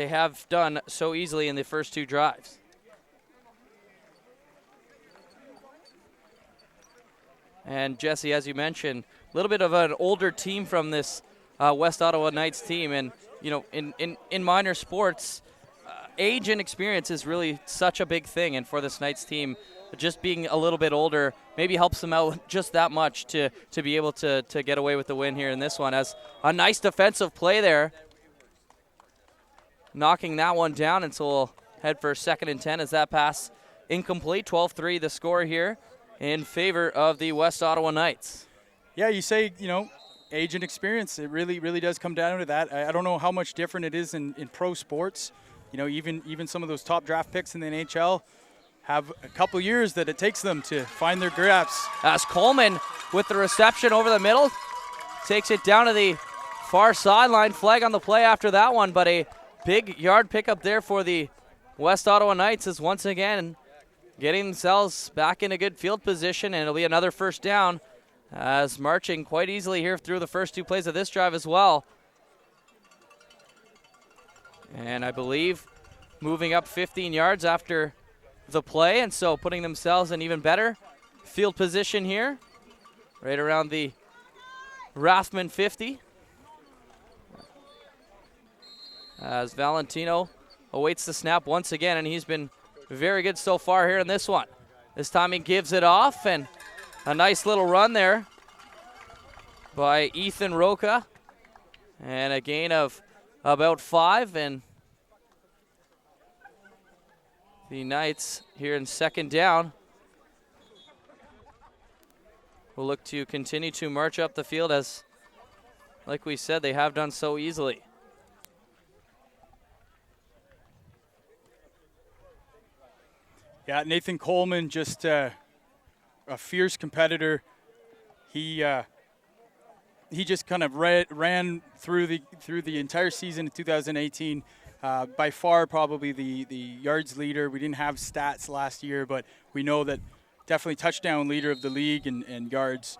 they have done so easily in the first two drives. And Jesse, as you mentioned, a little bit of an older team from this West Ottawa Knights team. And, you know, in minor sports, age and experience is really such a big thing. And for this Knights team, just being a little bit older maybe helps them out just that much to be able to get away with the win here in this one. As a nice defensive play there, knocking that one down, and so we'll head for 2nd and 10 as that pass incomplete. 12-3 the score here in favor of the West Ottawa Knights. Yeah, you say, you know, age and experience. It really does come down to that. I don't know how much different it is in pro sports. You know, even some of those top draft picks in the NHL have a couple years that it takes them to find their grasp. As Coleman with the reception over the middle, takes it down to the far sideline. Flag on the play after that one, but a big yard pickup there for the West Ottawa Knights is once again getting themselves back in a good field position, and it'll be another first down as marching quite easily here through the first two plays of this drive as well. And I believe moving up 15 yards after the play, and so putting themselves in even better field position here, right around the Raftsmen 50. As Valentino awaits the snap once again, and he's been very good so far here in this one. This time he gives it off, and a nice little run there by Ethan Roca, and a gain of about 5, and the Knights here in 2nd down will look to continue to march up the field as, like we said, they have done so easily. Yeah, Nathan Coleman, just a fierce competitor. He just kind of ran through the entire season of 2018. By far, probably the yards leader. We didn't have stats last year, but we know that definitely touchdown leader of the league and yards.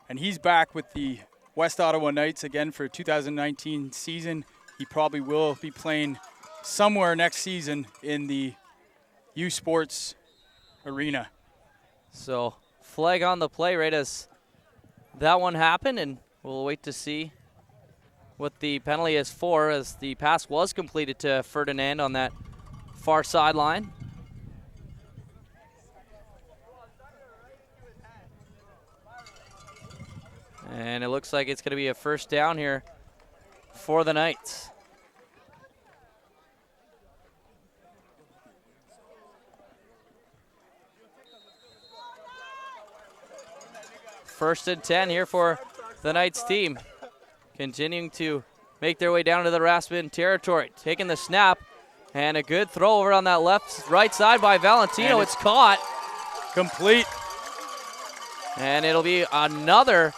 And he's back with the West Ottawa Knights again for 2019 season. He probably will be playing somewhere next season in the U Sports arena. So flag on the play right as that one happened, and we'll wait to see what the penalty is for, as the pass was completed to Ferdinand on that far sideline. And it looks like it's going to be a first down here for the Knights. First and 10 here for the Knights team. Continuing to make their way down to the Raftsmen territory. Taking the snap, and a good throw over on that right side by Valentino. It's caught. Complete. And it'll be another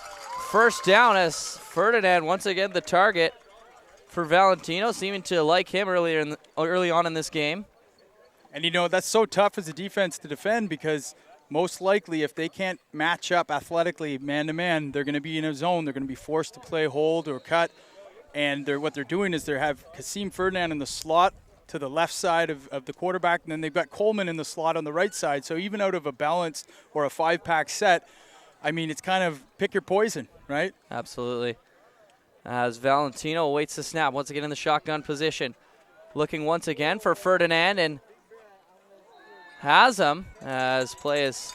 first down as Ferdinand, once again the target for Valentino, seeming to like him early on in this game. And, you know, that's so tough as a defense to defend, because most likely if they can't match up athletically man-to-man, they're going to be in a zone. They're going to be forced to play hold or cut. And what they're doing is they have Kasim Ferdinand in the slot to the left side of the quarterback, and then they've got Coleman in the slot on the right side. So even out of a balanced or a 5-pack set, I mean, it's kind of pick your poison, right? Absolutely. As Valentino awaits the snap, once again in the shotgun position. Looking once again for Ferdinand, and has him as play is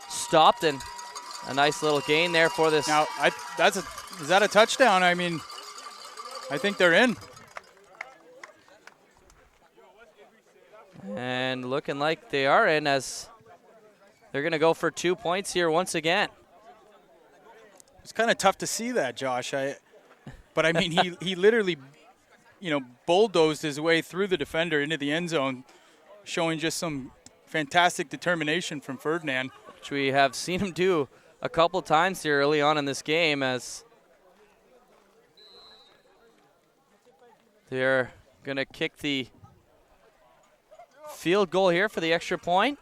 stopped, and a nice little gain there for this. Now, is that a touchdown? I mean, I think they're in. And looking like they are in, as they're going to go for 2 points here once again. It's kind of tough to see that, Josh. But I mean, he literally, you know, bulldozed his way through the defender into the end zone, showing just some fantastic determination from Ferdinand, which we have seen him do a couple times here early on in this game, as they're going to kick the field goal here for the extra point.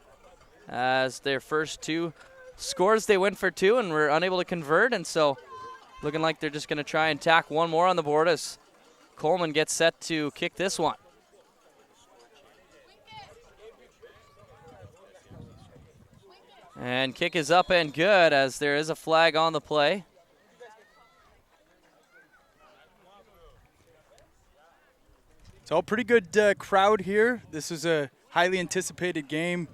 As their first two scores, they went for 2 and were unable to convert, and so looking like they're just going to try and tack one more on the board as Coleman gets set to kick this one. And kick is up and good as there is a flag on the play. So pretty good crowd here. This is a highly anticipated game,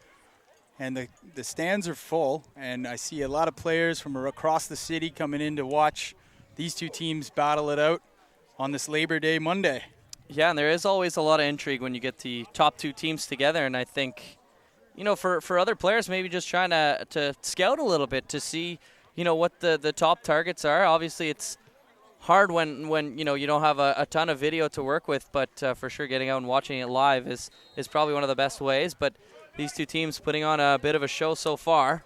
and the stands are full. And I see a lot of players from across the city coming in to watch these two teams battle it out on this Labor Day Monday. Yeah, and there is always a lot of intrigue when you get the top two teams together. And I think, you know, for other players, maybe just trying to scout a little bit to see, you know, what the top targets are. Obviously, it's hard when you know you don't have a ton of video to work with, but for sure getting out and watching it live is probably one of the best ways. But these two teams putting on a bit of a show so far.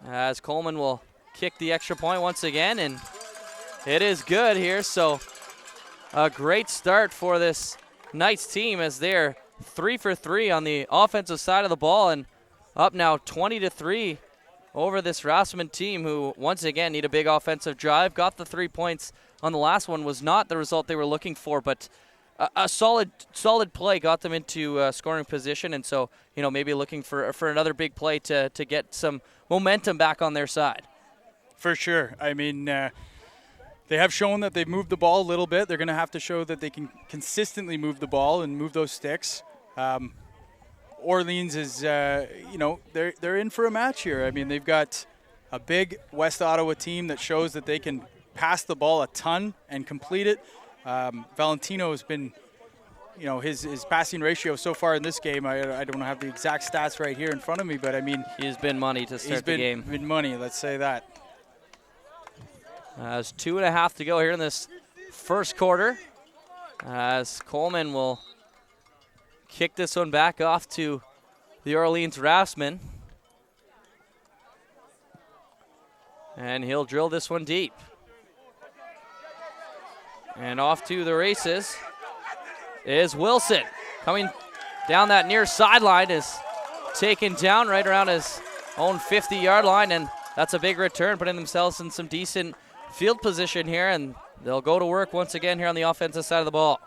As Coleman will kick the extra point once again, and it is good here. So a great start for this Knights team as they're 3 for 3 on the offensive side of the ball, and up now 20-3 over this Raftsmen team, who once again need a big offensive drive. Got the 3 points on the last one. Was not the result they were looking for, but a solid play got them into scoring position, and so, you know, maybe looking for another big play to get some momentum back on their side. For sure. I mean, they have shown that they've moved the ball a little bit. They're going to have to show that they can consistently move the ball and move those sticks. Orleans is, you know, they're in for a match here. I mean, they've got a big West Ottawa team that shows that they can pass the ball a ton and complete it. Valentino has been, you know, his passing ratio so far in this game, I don't have the exact stats right here in front of me, but I mean, he's been money to start the game. He's been money, let's say that. There's 2.5 to go here in this first quarter, as Coleman will kick this one back off to the Orleans Raftsmen. And he'll drill this one deep. And off to the races is Wilson. Coming down that near sideline, is taken down right around his own 50-yard line, and that's a big return, putting themselves in some decent field position here, and they'll go to work once again here on the offensive side of the ball.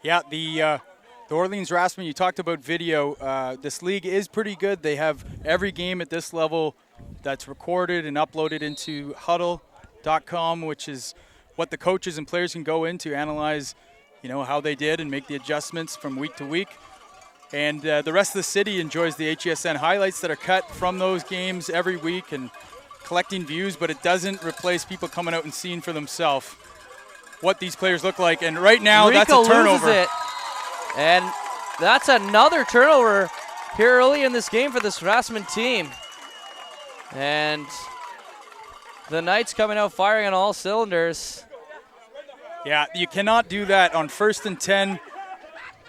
Yeah, the Orleans Raftsmen, you talked about video. This league is pretty good. They have every game at this level that's recorded and uploaded into huddle.com, which is what the coaches and players can go in to analyze, you know, how they did and make the adjustments from week to week. And the rest of the city enjoys the HESN highlights that are cut from those games every week and collecting views, but it doesn't replace people coming out and seeing for themselves what these players look like. And right now, Rico that's a turnover. Loses it. And that's another turnover here early in this game for this Raftsmen team. And the Knights coming out firing on all cylinders. Yeah, you cannot do that on 1st and 10.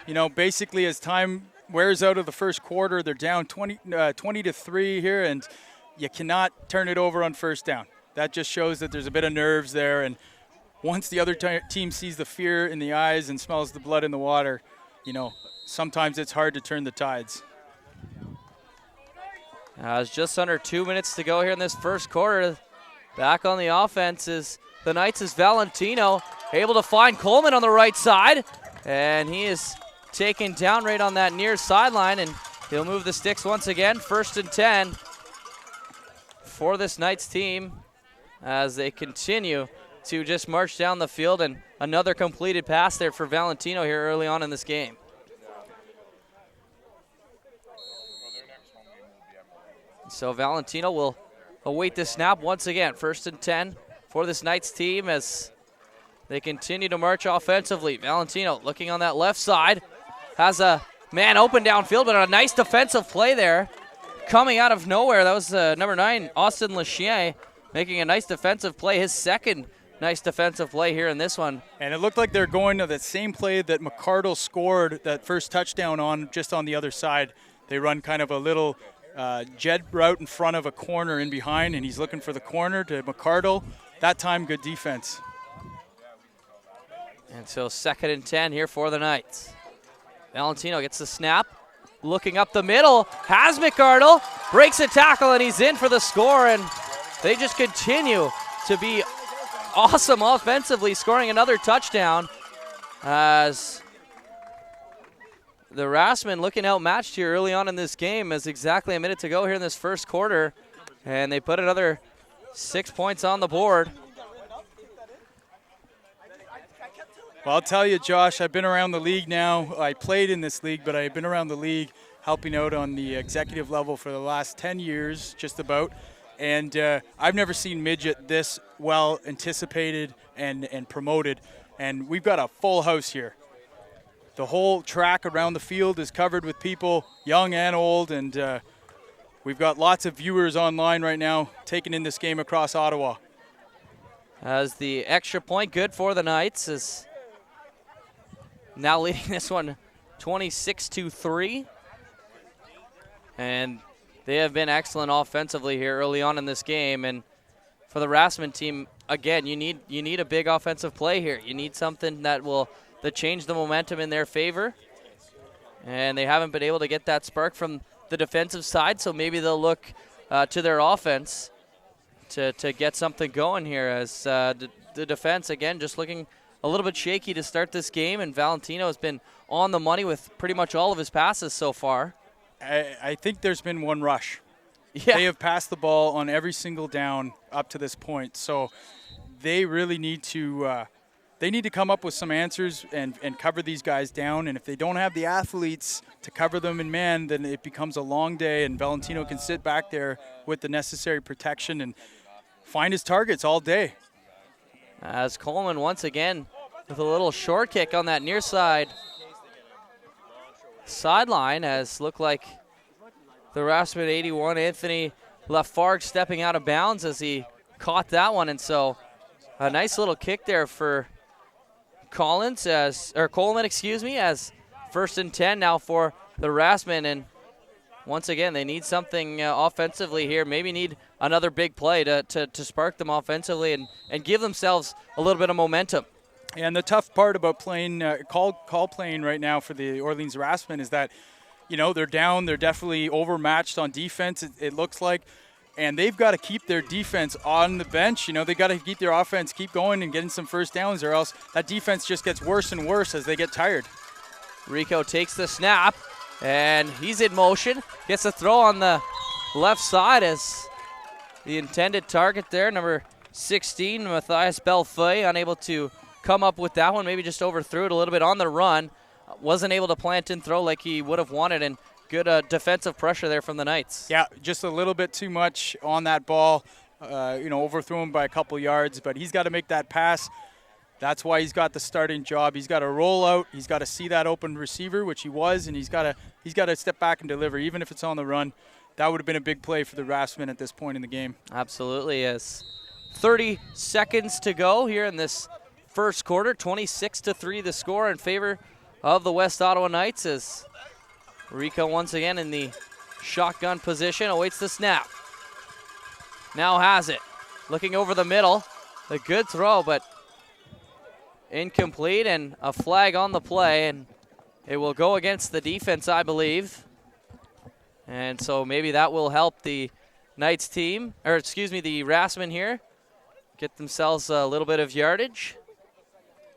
You know, basically as time wears out of the first quarter, they're down 20-3 here, and you cannot turn it over on first down. That just shows that there's a bit of nerves there, and once the other team sees the fear in the eyes and smells the blood in the water, you know, sometimes it's hard to turn the tides. It's just under 2 minutes to go here in this first quarter. Back on the offense is the Knights is Valentino, able to find Coleman on the right side, and he is taken down right on that near sideline, and he'll move the sticks once again. 1st and 10 for this Knights team as they continue to just march down the field, and another completed pass there for Valentino here early on in this game. So Valentino will await the snap once again. 1st and 10 for this Knights team as they continue to march offensively. Valentino looking on that left side, has a man open downfield, but a nice defensive play there coming out of nowhere. That was number 9, Austin Lachien, making a nice defensive play, his second nice defensive play here in this one. And it looked like they're going to that same play that McCardle scored that first touchdown on, just on the other side. They run kind of a little jet route in front of a corner in behind, and he's looking for the corner to McCardle. That time, good defense. And so 2nd and 10 here for the Knights. Valentino gets the snap, looking up the middle, has McCardle, breaks a tackle, and he's in for the score, and they just continue to be awesome offensively, scoring another touchdown as the Raftsmen looking outmatched here early on in this game as exactly a minute to go here in this first quarter. And they put another 6 points on the board. Well, I'll tell you, Josh, I've been around the league now. I played in this league, but I've been around the league helping out on the executive level for the last 10 years, just about. And I've never seen midget this well anticipated and promoted. And we've got a full house here. The whole track around the field is covered with people, young and old, and we've got lots of viewers online right now taking in this game across Ottawa. As the extra point good for the Knights is now leading this one 26-3. And they have been excellent offensively here early on in this game. And for the Raftsmen team, again, you need a big offensive play here. You need something that change the momentum in their favor. And they haven't been able to get that spark from the defensive side, so maybe they'll look to their offense to get something going here as the defense, again, just looking a little bit shaky to start this game, and Valentino has been on the money with pretty much all of his passes so far. I think there's been one rush. Yeah. They have passed the ball on every single down up to this point, so they really need to come up with some answers and cover these guys down. And if they don't have the athletes to cover them in man, then it becomes a long day, and Valentino can sit back there with the necessary protection and find his targets all day. As Coleman once again with a little short kick on that near side sideline, as looked like the Raftsmen 81, Anthony Lafargue, stepping out of bounds as he caught that one. And so a nice little kick there for Coleman, as 1st and 10 now for the Raftsmen. And once again, they need something offensively here. Maybe need another big play to spark them offensively and give themselves a little bit of momentum. And the tough part about playing call playing right now for the Orleans Raftsmen is that, they're down. They're definitely overmatched on defense, it looks like. And they've got to keep their defense on the bench. They got to keep their offense keep going and getting some first downs, or else that defense just gets worse and worse as they get tired. Rico takes the snap, and he's in motion. Gets a throw on the left side as the intended target there, number 16, Matthias Bellefeuille, unable to come up with that one. Maybe just overthrew it a little bit on the run. Wasn't able to plant and throw like he would have wanted, and good defensive pressure there from the Knights. Yeah, just a little bit too much on that ball. Overthrew him by a couple yards, but he's got to make that pass. That's why he's got the starting job. He's got to roll out. He's got to see that open receiver, which he was, and he's got to step back and deliver, even if it's on the run. That would have been a big play for the Raftsmen at this point in the game. Absolutely is. 30 seconds to go here in this first quarter. 26-3 the score in favor of the West Ottawa Knights, as Rico once again in the shotgun position, awaits the snap. Now has it. Looking over the middle. A good throw, but incomplete, and a flag on the play, and it will go against the defense, I believe. And so maybe that will help the Knights team, the Raftsmen here, get themselves a little bit of yardage.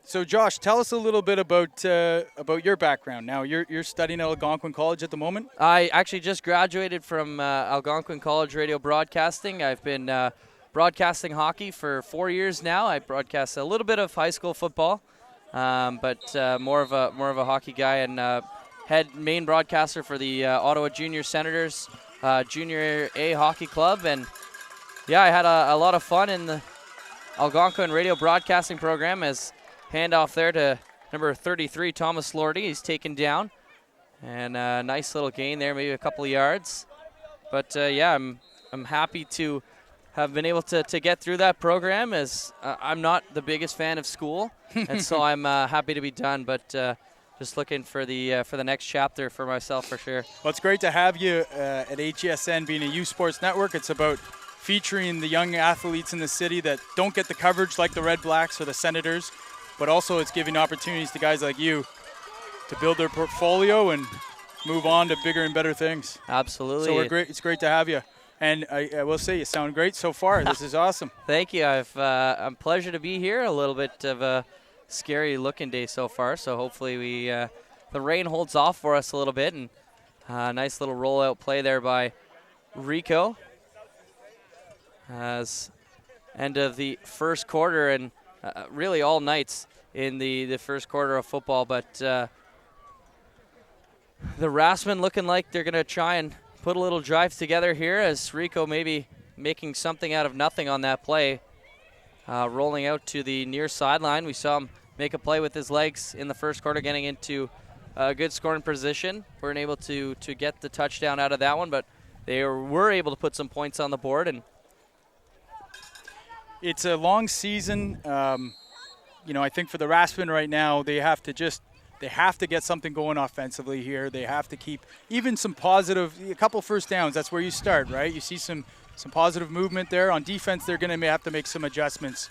So, Josh, tell us a little bit about your background. Now, you're studying at Algonquin College at the moment? I actually just graduated from Algonquin College Radio Broadcasting. I've been broadcasting hockey for 4 years now. I broadcast a little bit of high school football, but more of a hockey guy, and main broadcaster for the Ottawa Junior Senators Junior A Hockey Club. And yeah, I had a lot of fun in the Algonquin Radio Broadcasting program. As handoff there to number 33, Thomas Lordy. He's taken down. And a nice little gain there, maybe a couple of yards. But, yeah, I'm happy to have been able to get through that program, as I'm not the biggest fan of school. And so I'm happy to be done. But just looking for the next chapter for myself for sure. Well, it's great to have you at HESN, being a youth sports network. It's about featuring the young athletes in the city that don't get the coverage like the Red Blacks or the Senators. But also it's giving opportunities to guys like you to build their portfolio and move on to bigger and better things. Absolutely. So it's great to have you. And I will say you sound great so far. This is awesome. Thank you. I'm pleasure to be here. A little bit of a scary looking day so far. So hopefully we the rain holds off for us a little bit, and nice little rollout play there by Rico as end of the first quarter, and really all nights in the first quarter of football. But the Raftsmen looking like they're going to try and put a little drive together here, as Rico maybe making something out of nothing on that play. Rolling out to the near sideline. We saw him make a play with his legs in the first quarter, getting into a good scoring position. Weren't able to get the touchdown out of that one, but they were able to put some points on the board. And it's a long season. I think for the Raftsmen right now, they have to get something going offensively here. They have to keep even some positive, a couple first downs. That's where you start, right? You see some positive movement there. On defense, they're going to have to make some adjustments.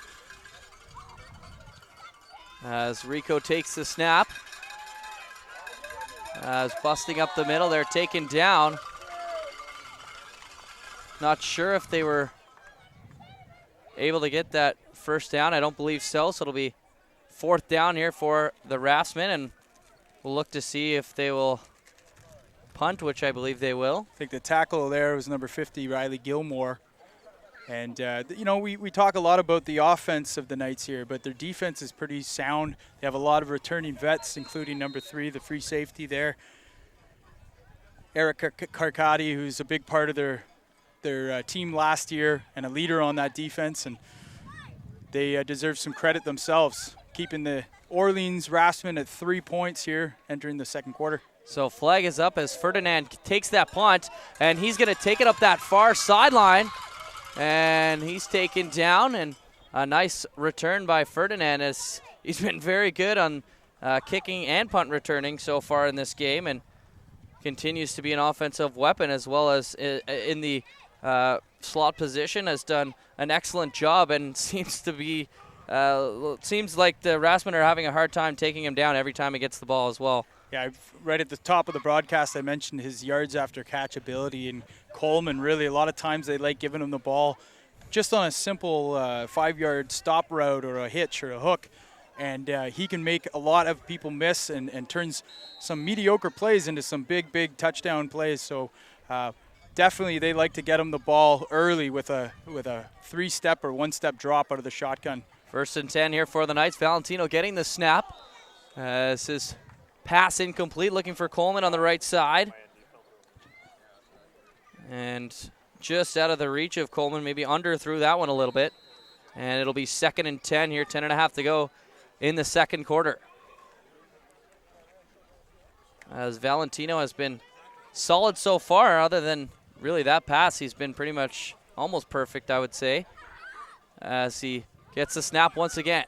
As Rico takes the snap. As busting up the middle, they're taken down. Not sure if they were able to get that first down. I don't believe so. So it'll be fourth down here for the Raftsmen, and we'll look to see if they will punt, which I believe they will. I think the tackle there was number 50, Riley Gilmore. And, we talk a lot about the offense of the Knights here, but their defense is pretty sound. They have a lot of returning vets, including number 3, the free safety there, Eric Carcati, who's a big part of their team last year and a leader on that defense. And they deserve some credit themselves, keeping the Orleans Raftsmen at 3 points here entering the second quarter. So flag is up as Ferdinand takes that punt, and he's going to take it up that far sideline. And he's taken down, and a nice return by Ferdinand, as he's been very good on kicking and punt returning so far in this game, and continues to be an offensive weapon, as well as in the slot position, has done an excellent job, and seems like the Raftsmen are having a hard time taking him down every time he gets the ball as well. Yeah, right at the top of the broadcast, I mentioned his yards after catch ability, and Coleman, really, a lot of times they like giving him the ball just on a simple 5-yard stop route or a hitch or a hook, and he can make a lot of people miss and turns some mediocre plays into some big touchdown plays. So definitely they like to get him the ball early with a 3-step or 1-step drop out of the shotgun. 1st and 10 here for the Knights. Valentino getting the snap as his pass incomplete, looking for Coleman on the right side. And just out of the reach of Coleman, maybe underthrew that one a little bit. And it'll be 2nd and 10 here, 10.5 to go in the second quarter. As Valentino has been solid so far, other than really that pass, he's been pretty much almost perfect, I would say. As he gets the snap once again.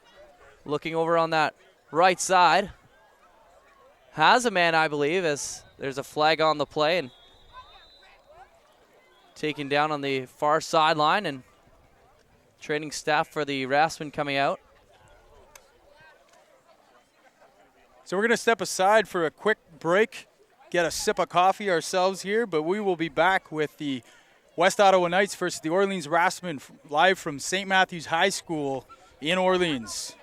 Looking over on that right side. Has a man, I believe, as there's a flag on the play, and taken down on the far sideline, and training staff for the Raftsmen coming out. So we're going to step aside for a quick break, get a sip of coffee ourselves here, but we will be back with the West Ottawa Knights versus the Orleans Raftsmen live from St. Matthew's High School in Orleans.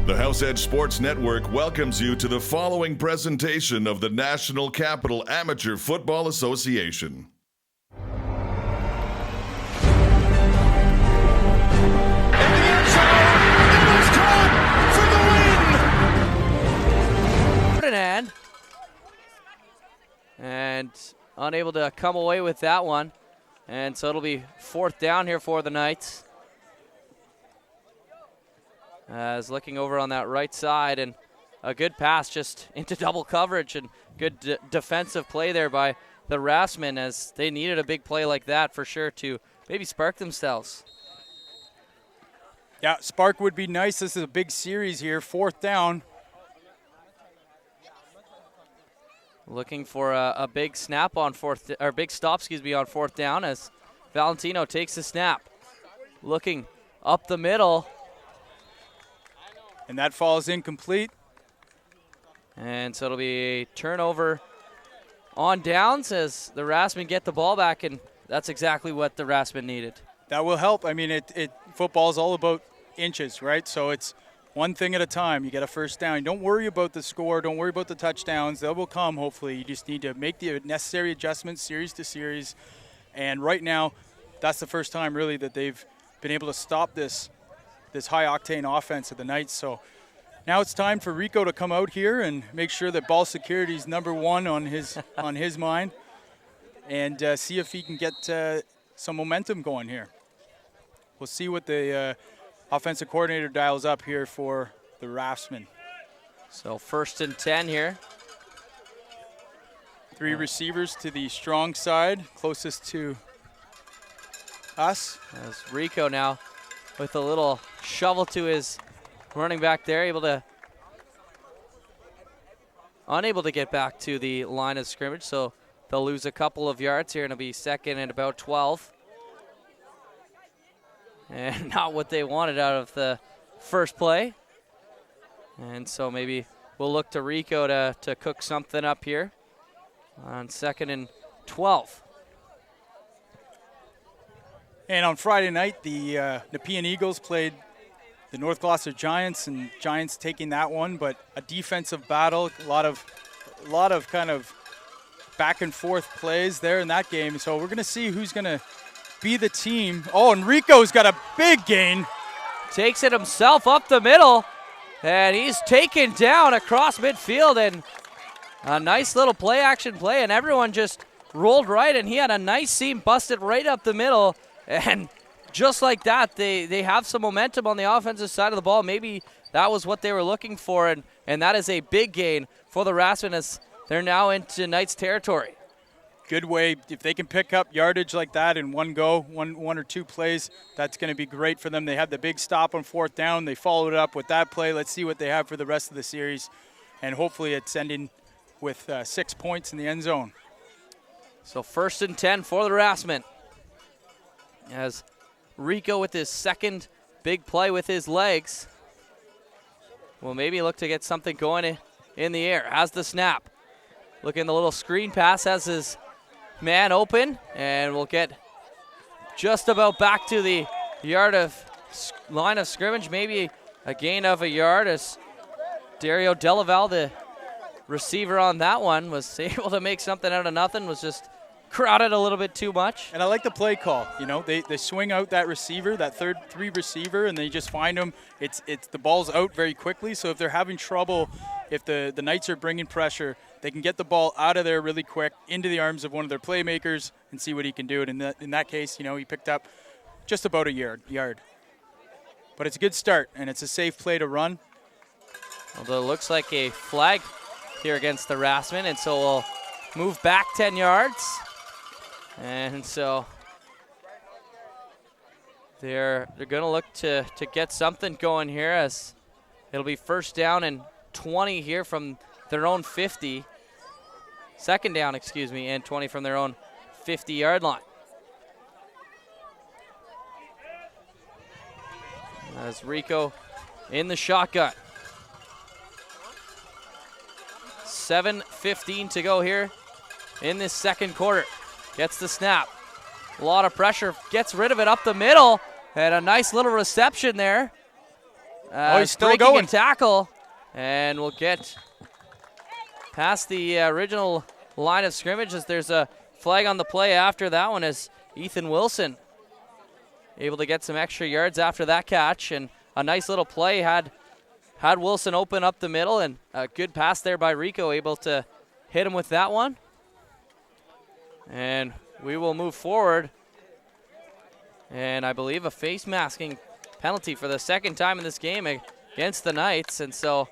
The House Edge Sports Network welcomes you to the following presentation of the National Capital Amateur Football Association. Ferdinand, and unable to come away with that one, and so it'll be 4th down here for the Knights. As looking over on that right side, and a good pass just into double coverage, and good defensive play there by the Raftsmen, as they needed a big play like that for sure to maybe spark themselves. Yeah, spark would be nice. This is a big series here, 4th down. Looking for a big snap on big stop, on 4th down, as Valentino takes the snap. Looking up the middle. And that falls incomplete. And so it'll be a turnover on downs as the Raftsmen get the ball back, and that's exactly what the Raftsmen needed. That will help. I mean, football is all about inches, right? So it's one thing at a time. You get a first down. Don't worry about the score. Don't worry about the touchdowns. They will come, hopefully. You just need to make the necessary adjustments series to series. And right now, that's the first time, really, that they've been able to stop this high-octane offense of the Knights. So now it's time for Rico to come out here and make sure that ball security is number one on his mind, and see if he can get some momentum going here. We'll see what the offensive coordinator dials up here for the Raftsmen. So 1st and 10 here. 3 receivers to the strong side, closest to us. As Rico now with a little shovel to his running back there, unable to get back to the line of scrimmage, so they'll lose a couple of yards here, and it'll be 2nd and about 12. And not what they wanted out of the first play. And so maybe we'll look to Rico to cook something up here on 2nd and 12. And on Friday night, the Nepean Eagles played the North Gloucester Giants, and Giants taking that one, but a defensive battle, a lot of kind of back and forth plays there in that game. So we're going to see who's going to be the team. Oh, and Rico's got a big gain. Takes it himself up the middle, and he's taken down across midfield, and a nice little play-action play, and everyone just rolled right, and he had a nice seam, busted right up the middle, and just like that, they have some momentum on the offensive side of the ball. Maybe that was what they were looking for, and that is a big gain for the Raftsmen as they're now into Knights territory. Good way, if they can pick up yardage like that in one go, one or two plays, that's going to be great for them. They had the big stop on 4th down. They followed it up with that play. Let's see what they have for the rest of the series, and hopefully it's ending with 6 points in the end zone. So 1st and 10 for the Raftsmen, as Rico with his 2nd big play with his legs will maybe look to get something going in the air. Has the snap. Looking the little screen pass, has his man open, and we'll get just about back to the line of scrimmage, maybe a gain of a yard, as Dario Delaval, the receiver on that one, was able to make something out of nothing, was just crowded a little bit too much. And I like the play call. You know, they swing out that receiver, that 3rd receiver, and they just find him. It's the ball's out very quickly, so if they're having trouble, if the Knights are bringing pressure, they can get the ball out of there really quick into the arms of one of their playmakers and see what he can do. And in that case, you know, he picked up just about a yard. But it's a good start, and it's a safe play to run. Although it looks like a flag here against the Raftsmen, and so we'll move back 10 yards. And so they're going to look to get something going here, as it'll be 1st down and 20 here from their own 50. 2nd down, and 20 from their own 50-yard line. As Rico in the shotgun. 7:15 to go here in this 2nd quarter. Gets the snap. A lot of pressure. Gets rid of it up the middle. And a nice little reception there. He's still breaking going. A tackle. And we'll get past the original line of scrimmage, as there's a flag on the play after that one, as Ethan Wilson able to get some extra yards after that catch. And a nice little play had Wilson open up the middle, and a good pass there by Rico, able to hit him with that one. And we will move forward. And I believe a face masking penalty for the 2nd time in this game against the Knights. And so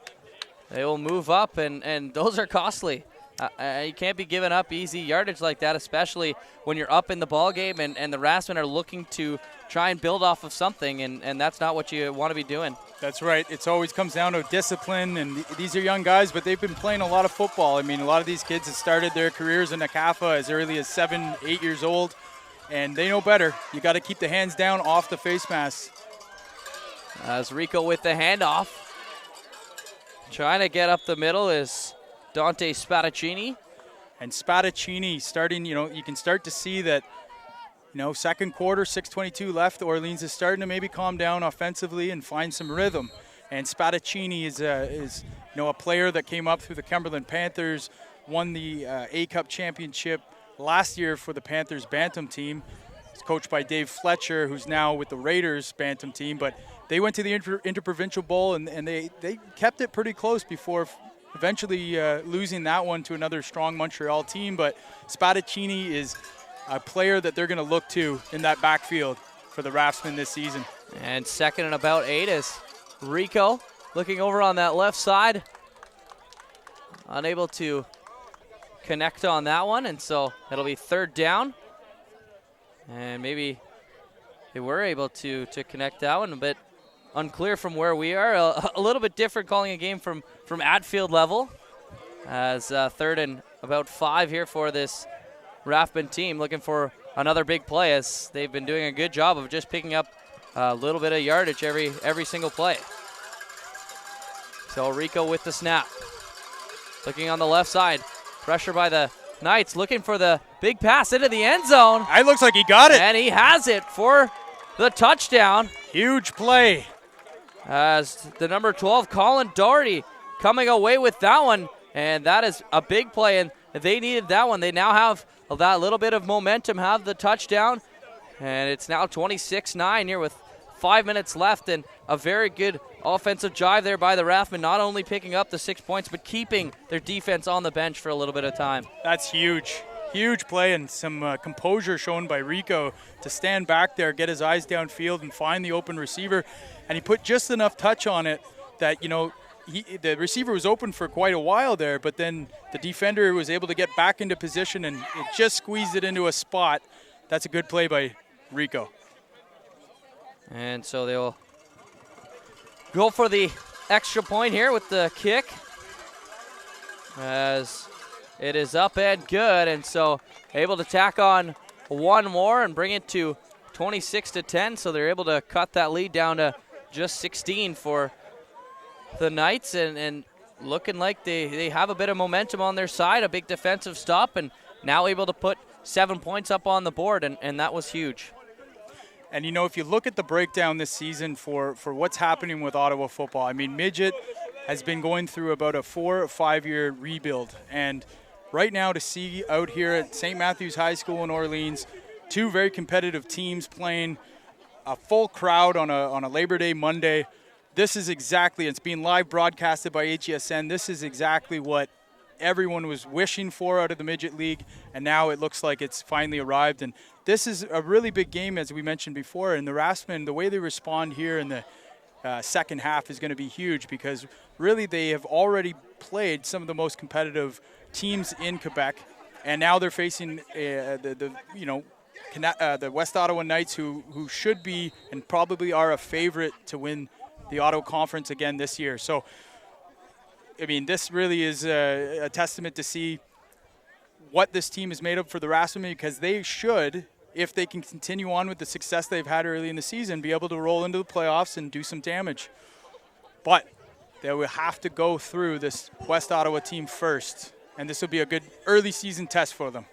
they will move up, and those are costly. You can't be giving up easy yardage like that, especially when you're up in the ball game, and the Raftsmen are looking to try and build off of something, and that's not what you want to be doing. That's right. It always comes down to discipline, and these are young guys, but they've been playing a lot of football. I mean, a lot of these kids have started their careers in NCAFA as early as 7, 8 years old, and they know better. You got to keep the hands down off the face mask. As Rico with the handoff. Trying to get up the middle is Dante Spadaccini. And Spadaccini starting, you know, you can start to see that second quarter, 6:22 left. Orleans is starting to maybe calm down offensively and find some rhythm. And Spadaccini is a player that came up through the Cumberland Panthers, won the A-Cup championship last year for the Panthers Bantam team. He's coached by Dave Fletcher, who's now with the Raiders Bantam team. But they went to the Interprovincial Bowl, and they kept it pretty close before eventually losing that one to another strong Montreal team. But Spadaccini is a player that they're going to look to in that backfield for the Raftsmen this season. And second and about 8 is Rico looking over on that left side. Unable to connect on that one, and so it'll be third down. And maybe they were able to connect that one. A bit unclear from where we are. A little bit different calling a game from at field level. As third and about 5 here for this Raftsmen team, looking for another big play, as they've been doing a good job of just picking up a little bit of yardage every single play. So Rico with the snap. Looking on the left side. Pressure by the Knights, looking for the big pass into the end zone. It looks like he got it. And he has it for the touchdown. Huge play. As the number 12, Colin Doherty, coming away with that one. And that is a big play, and they needed that one. They now have that little bit of momentum, have the touchdown. And it's now 26-9 here with 5 minutes left, and a very good offensive drive there by the Raftsmen, not only picking up the 6 points, but keeping their defense on the bench for a little bit of time. That's huge. Huge play, and some composure shown by Rico to stand back there, get his eyes downfield, and find the open receiver. And he put just enough touch on it that, the receiver was open for quite a while there, but then the defender was able to get back into position, and it just squeezed it into a spot. That's a good play by Rico. And so they'll go for the extra point here with the kick, as it is up and good. And so able to tack on one more and bring it to 26-10. So they're able to cut that lead down to just 16 for the Knights, and looking like they have a bit of momentum on their side, a big defensive stop, and now able to put 7 points up on the board, and that was huge. And, if you look at the breakdown this season for what's happening with Ottawa football, Midget has been going through about a 4 or 5 year rebuild. And right now to see out here at St. Matthew's High School in Orleans, 2 very competitive teams playing, a full crowd on a Labor Day Monday, this is exactly, it's being live broadcasted by HESN, this is exactly what everyone was wishing for out of the Midget League, and now it looks like it's finally arrived. And this is a really big game, as we mentioned before, and the Raftsmen, the way they respond here in the second half is going to be huge, because really they have already played some of the most competitive teams in Quebec, and now they're facing the West Ottawa Knights, who should be and probably are a favorite to win the Ottawa Conference again this year. So this really is a testament to see what this team is made of for the Raftsmen, because they should, if they can continue on with the success they've had early in the season, be able to roll into the playoffs and do some damage. But they will have to go through this West Ottawa team first, and this will be a good early season test for them.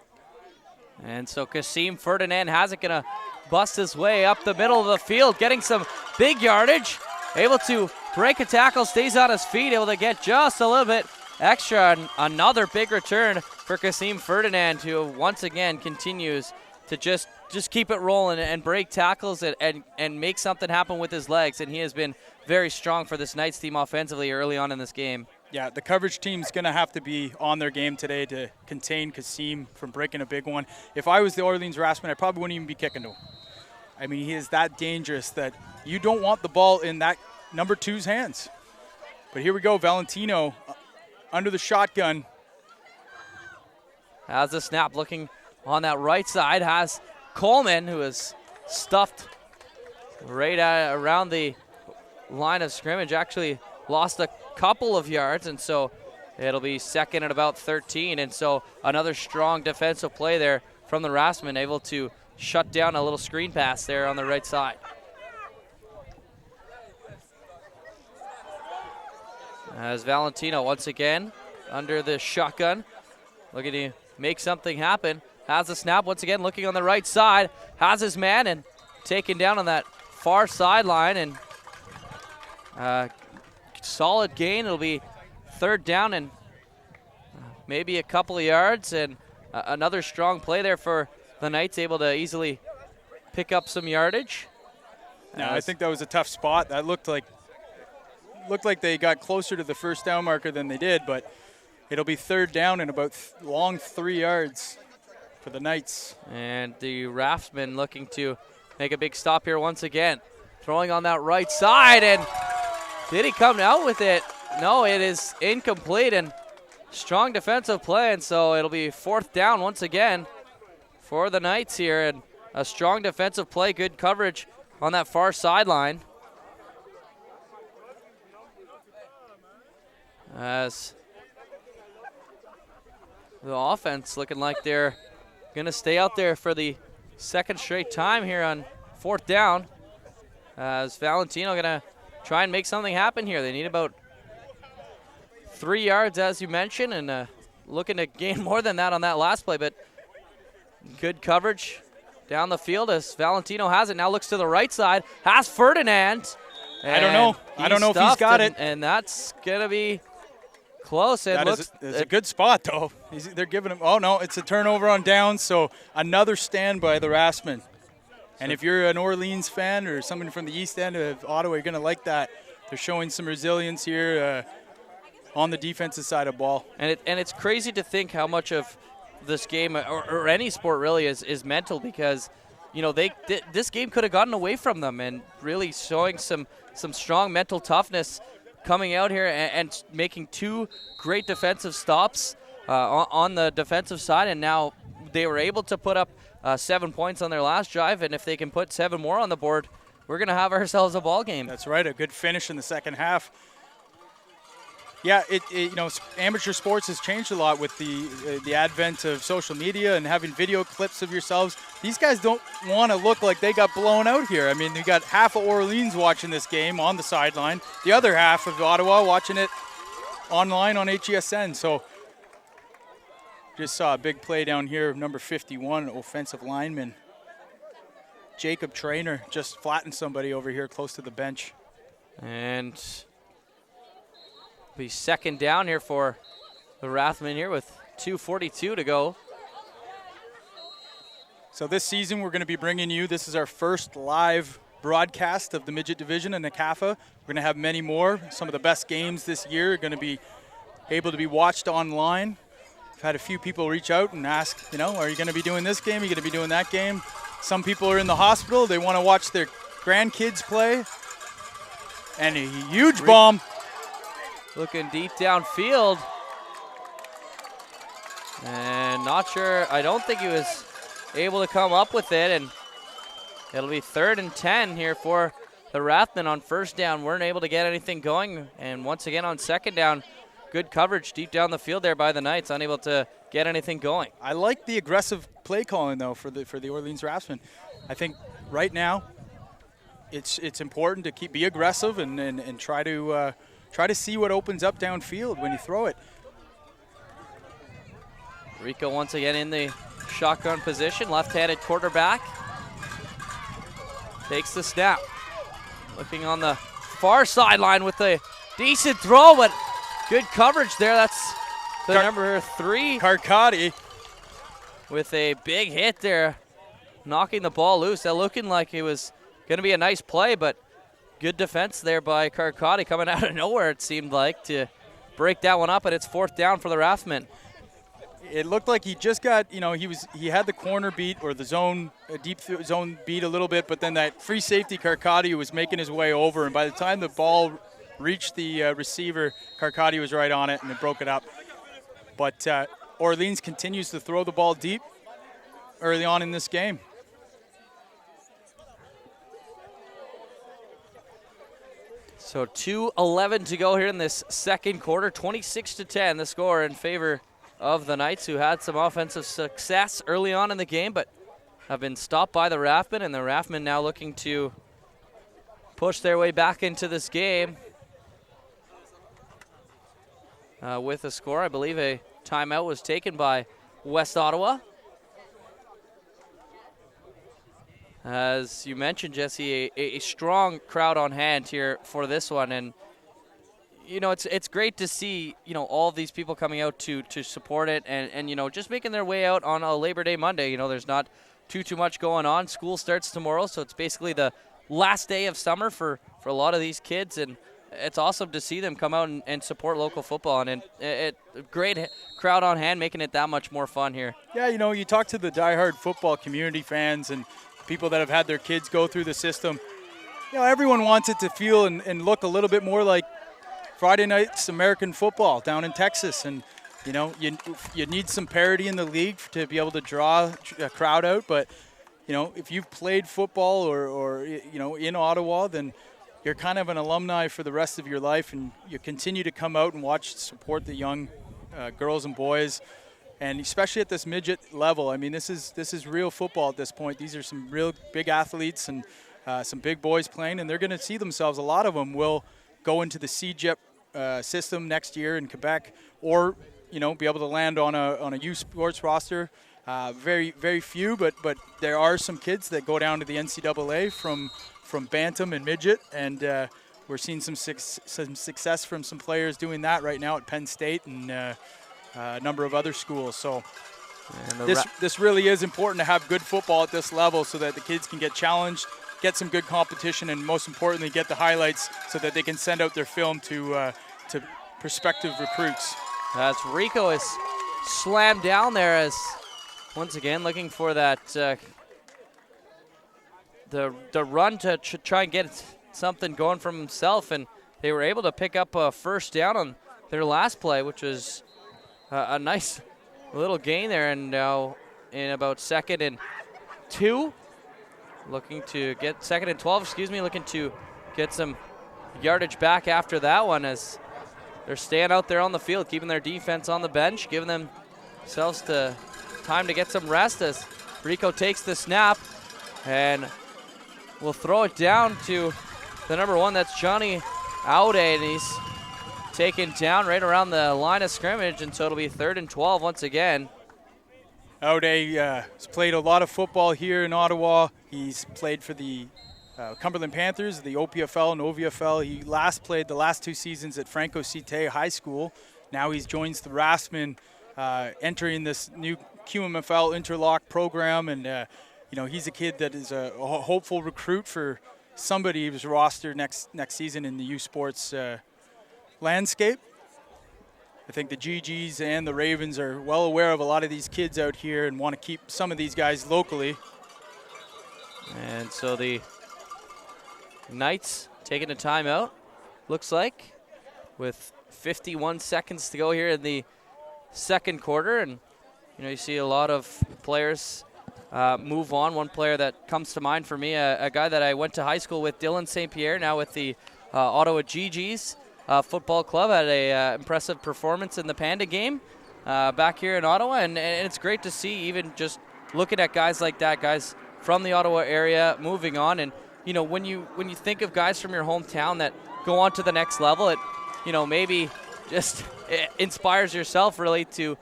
And so Kasim Ferdinand has it, going to bust his way up the middle of the field, getting some big yardage, able to break a tackle, stays on his feet, able to get just a little bit extra. And another big return for Kasim Ferdinand, who once again continues to just keep it rolling and break tackles and make something happen with his legs. And he has been very strong for this Knights team offensively early on in this game. Yeah, the coverage team's going to have to be on their game today to contain Kasim from breaking a big one. If I was the Orleans Raftsmen, I probably wouldn't even be kicking to him. He is that dangerous that you don't want the ball in that number 2's hands. But here we go, Valentino under the shotgun. Has the snap, looking on that right side, has Coleman, who is stuffed right around the line of scrimmage, actually lost a couple of yards, and so it'll be second at about 13. And so another strong defensive play there from the Raftsmen, able to shut down a little screen pass there on the right side. As Valentino once again under the shotgun, looking to make something happen. has the snap once again, looking on the right side, has his man and taken down on that far sideline, and solid gain. It'll be third down and maybe a couple of yards, and another strong play there for the Knights, able to easily pick up some yardage. Yeah, I think that was a tough spot. That looked like they got closer to the first down marker than they did, but it'll be third down and about long 3 yards for the Knights. And the Raftsmen looking to make a big stop here once again. Throwing on that right side, and did he come out with it? No, it is incomplete, and strong defensive play, and so it'll be fourth down once again for the Knights here, and a strong defensive play, good coverage on that far sideline. As the offense looking like they're going to stay out there for the second straight time here on fourth down. As Valentino going to try and make something happen here. They need about 3 yards, as you mentioned, and looking to gain more than that on that last play, but good coverage down the field as Valentino has it. Now looks to the right side, has Ferdinand. I don't know if he's got it. And that's going to be close. And it's a good spot, though. They're giving him. Oh no, it's a turnover on downs. So another stand by the Raftsmen. And if you're an Orleans fan or someone from the east end of Ottawa, you're going to like that. They're showing some resilience here on the defensive side of ball. And it's crazy to think how much of this game or any sport really is mental, because this game could have gotten away from them, and really showing some strong mental toughness coming out here and making two great defensive stops on the defensive side, and now they were able to put up 7 points on their last drive, and if they can put 7 more on the board, we're going to have ourselves a ball game. That's right, a good finish in the second half. Yeah, amateur sports has changed a lot with the advent of social media and having video clips of yourselves. These guys don't want to look like they got blown out here. I mean, you got half of Orleans watching this game on the sideline, the other half of Ottawa watching it online on HESN. So just saw a big play down here, number 51, offensive lineman Jacob Trainer just flattened somebody over here close to the bench. And be second down here for the Raftsmen here with 2:42 to go. So this season we're going to be bringing you, this is our first live broadcast of the Midget Division in NCAFA. We're going to have many more. Some of the best games this year are going to be able to be watched online. I've had a few people reach out and ask, are you going to be doing this game? Are you going to be doing that game? Some people are in the hospital. They want to watch their grandkids play. And a huge bomb. Looking deep downfield. And not sure, I don't think he was able to come up with it. And it'll be 3rd and 10 here for the Raftsmen on first down. Weren't able to get anything going. And once again on second down, good coverage deep down the field there by the Knights, unable to get anything going. I like the aggressive play calling, though, for the Orleans Raftsmen. I think right now it's important to be aggressive and try to see what opens up downfield when you throw it. Rico once again in the shotgun position, left-handed quarterback. Takes the snap. Looking on the far sideline with a decent throw, but good coverage there. That's the number 3. Carcotti with a big hit there, knocking the ball loose. That looking like it was going to be a nice play, but good defense there by Carcotti coming out of nowhere, it seemed like, to break that one up, and it's 4th down for the Raftsmen. It looked like he just got, he had the corner beat or the zone, deep zone beat a little bit, but then that free safety Carcotti was making his way over, and by the time the ball reached the receiver, Carcotti was right on it, and it broke it up. But Orleans continues to throw the ball deep early on in this game. So 2:11 to go here in this second quarter, 26-10, the score in favor of the Knights, who had some offensive success early on in the game, but have been stopped by the Raftsmen, and the Raftsmen now looking to push their way back into this game with a score. I believe a timeout was taken by West Ottawa. As you mentioned, Jesse, a strong crowd on hand here for this one, and it's great to see all of these people coming out to support it, and just making their way out on a Labor Day Monday. There's not too much going on. School starts tomorrow, so it's basically the last day of summer for a lot of these kids, and it's awesome to see them come out and support local football, and great crowd on hand, making it that much more fun here. Yeah, you talk to the diehard football community fans and people that have had their kids go through the system. Everyone wants it to feel and look a little bit more like Friday night's American football down in Texas, and you need some parity in the league to be able to draw a crowd out. But if you've played football or in Ottawa, then you're kind of an alumni for the rest of your life, and you continue to come out and support the young girls and boys, and especially at this midget level. I mean, this is real football at this point. These are some real big athletes and some big boys playing, and they're going to see themselves. A lot of them will go into the CJEP system next year in Quebec, or be able to land on a youth sports roster. Very, very few, but there are some kids that go down to the NCAA from Bantam and Midget, and we're seeing some success from some players doing that right now at Penn State and a number of other schools. So this really is important to have good football at this level so that the kids can get challenged, get some good competition, and most importantly, get the highlights so that they can send out their film to prospective recruits. As Rico is slammed down there, as once again looking for that the run to try and get something going from himself, and they were able to pick up a first down on their last play, which was a nice little gain there. And now in about 2nd and 2, looking to get 2nd and 12, looking to get some yardage back after that one, as they're staying out there on the field, keeping their defense on the bench, giving themselves time to get some rest, as Rico takes the snap and will throw it down to the number 1. That's Johnny Aude, and he's taken down right around the line of scrimmage, and so it'll be 3rd and 12 once again. Aude has played a lot of football here in Ottawa. He's played for the Cumberland Panthers, the OPFL and OVFL. He played the last 2 seasons at Franco Cité High School. Now he joins the Raftsmen, entering this new QMFL interlock program, and he's a kid that is a hopeful recruit for somebody who's rostered next season in the U Sports landscape. I think the GGs and the Ravens are well aware of a lot of these kids out here and want to keep some of these guys locally. And so the Knights taking a timeout, looks like, with 51 seconds to go here in the 2nd quarter. And you see a lot of players move on. One player that comes to mind for me, a guy that I went to high school with, Dylan St. Pierre, now with the Ottawa GGs football club, had a impressive performance in the Panda game back here in Ottawa, and it's great to see, even just looking at guys like that, guys from the Ottawa area moving on. And when you think of guys from your hometown that go on to the next level, it maybe just it inspires yourself really to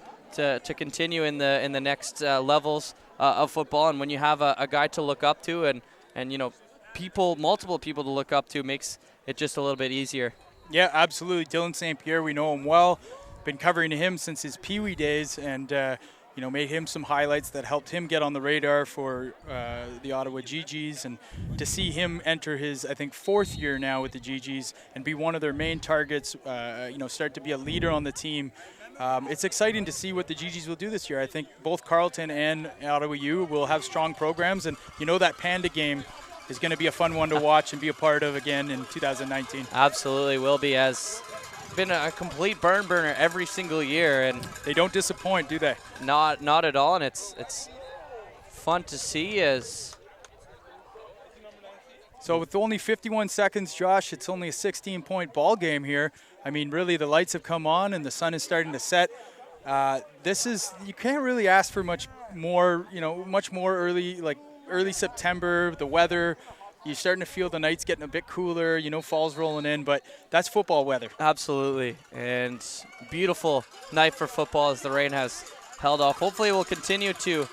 continue in the next levels of football. And when you have a guy to look up to and multiple people to look up to, makes it just a little bit easier. Yeah, absolutely. Dylan St. Pierre, we know him well. Been covering him since his Pee-wee days, and made him some highlights that helped him get on the radar for the Ottawa GGs. And to see him enter his, I think, 4th year now with the GGs and be one of their main targets, start to be a leader on the team. It's exciting to see what the GGs will do this year. I think both Carleton and Ottawa U will have strong programs, and that Panda game is going to be a fun one to watch and be a part of again in 2019. Absolutely will be, as been a complete burner every single year, and they don't disappoint, do they? Not at all, and it's fun to see. As so with only 51 seconds, Josh, it's only a 16-point ball game here. I mean, really, the lights have come on and the sun is starting to set. You can't really ask for much more early September. The weather, you're starting to feel the night's getting a bit cooler, fall's rolling in, but that's football weather. Absolutely, and beautiful night for football as the rain has held off. Hopefully it will continue to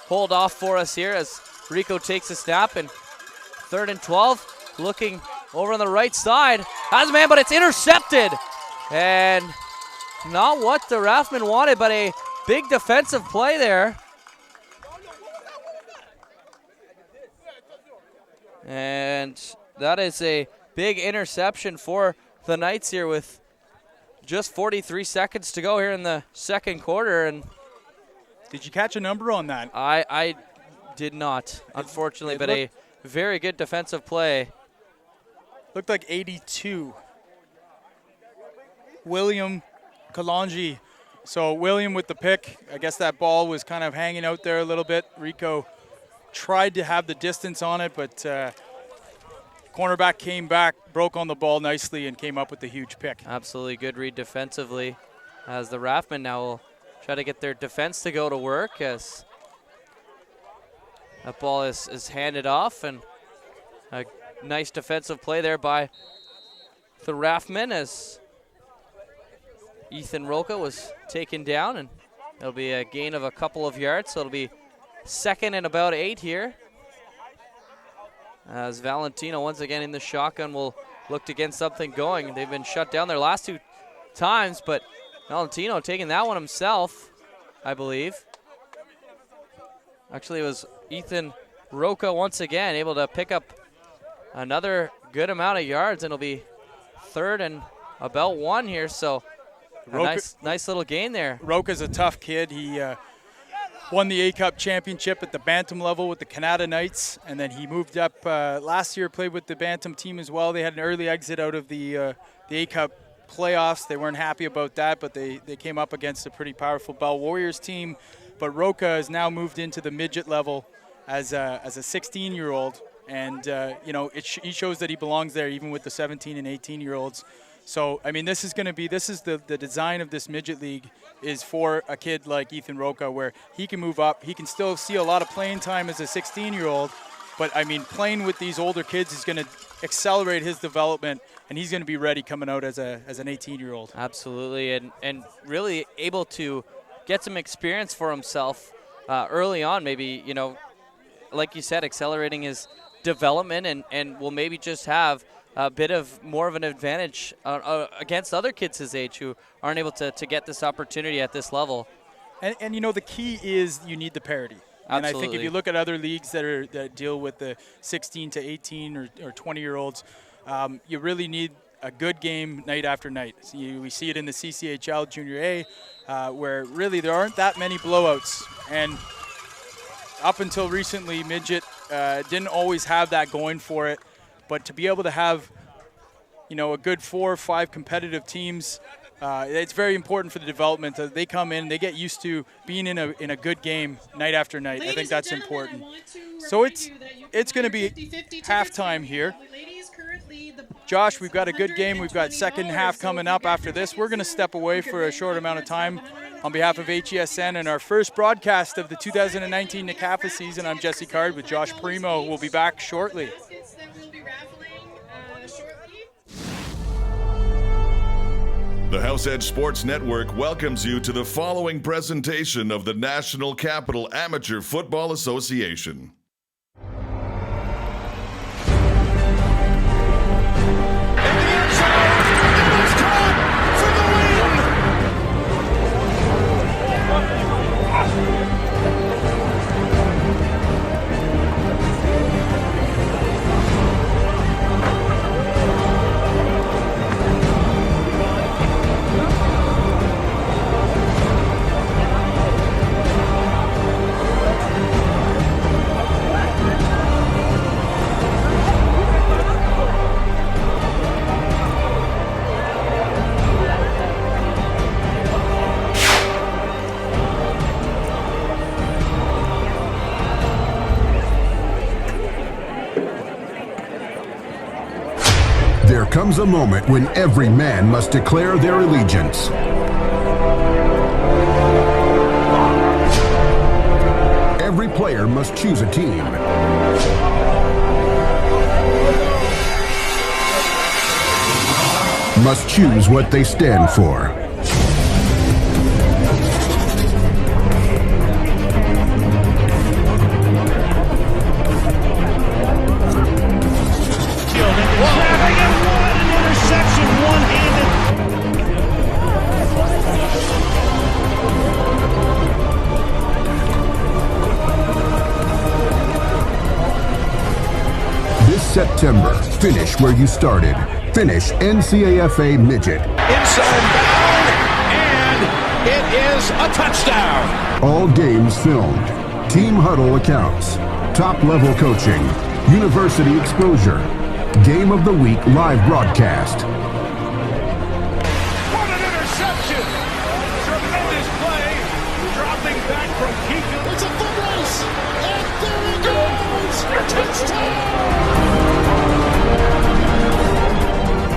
hold off for us here, as Rico takes a snap, and 3rd and 12, looking over on the right side. Has a man, but it's intercepted. And not what the Raftsmen wanted, but a big defensive play there. And that is a big interception for the Knights here with just 43 seconds to go here in the second quarter. And did you catch a number on that? I did not, unfortunately, but a very good defensive play. Looked like 82. William Kalanji. So William with the pick. I guess that ball was kind of hanging out there a little bit. Rico tried to have the distance on it, but cornerback came back, broke on the ball nicely, and came up with the huge pick. Absolutely good read defensively, as the Raftsmen now will try to get their defense to go to work as that ball is handed off, and a nice defensive play there by the Raftsmen as Ethan Roca was taken down, and it'll be a gain of a couple of yards, so it'll be 2nd and about 8 here. As Valentino once again in the shotgun will look to get something going. They've been shut down their last 2 times, but Valentino taking that one himself, I believe. Actually, it was Ethan Roca once again able to pick up another good amount of yards, and it'll be 3rd and about 1 here, so a nice little gain there. Roca's a tough kid. He won the A-Cup championship at the Bantam level with the Canada Knights, and then he moved up last year, played with the Bantam team as well. They had an early exit out of the A-Cup playoffs. They weren't happy about that, but they came up against a pretty powerful Bell Warriors team. But Roca has now moved into the midget level as a 16-year-old, and he shows that he belongs there even with the 17 and 18-year-olds. So, I mean, this is the design of this midget league is for a kid like Ethan Roca, where he can move up. He can still see a lot of playing time as a 16-year-old, but, I mean, playing with these older kids is going to accelerate his development, and he's going to be ready coming out as an 18-year-old. Absolutely, and really able to get some experience for himself early on, maybe, like you said, accelerating his development, and will maybe just have a bit of more of an advantage against other kids his age who aren't able to get this opportunity at this level. And the key is you need the parity. And Absolutely. I think if you look at other leagues that deal with the 16 to 18 or 20-year-olds, you really need a good game night after night. So we see it in the CCHL Junior A, where really there aren't that many blowouts. And up until recently, Midget didn't always have that going for it. But to be able to have, a good 4 or 5 competitive teams, it's very important for the development. They come in, they get used to being in a good game night after night. I think that's important. So it's going to be halftime here. Josh, we've got a good game. We've got second half coming up after this. We're going to step away for a short amount of time on behalf of HESN and our first broadcast of the 2019 NCAFA season. I'm Jesse Card with Josh Primo. We'll be back shortly. The House Edge Sports Network welcomes you to the following presentation of the National Capital Amateur Football Association. There comes a moment when every man must declare their allegiance. Every player must choose a team. Must choose what they stand for. September, finish where you started. Finish NCAFA Midget. Inside bound, and it is a touchdown. All games filmed. Team huddle accounts. Top-level coaching. University exposure. Game of the Week live broadcast. What an interception! Tremendous play. Dropping back from Keegan. It's a foot race, and there it goes! Touchdown!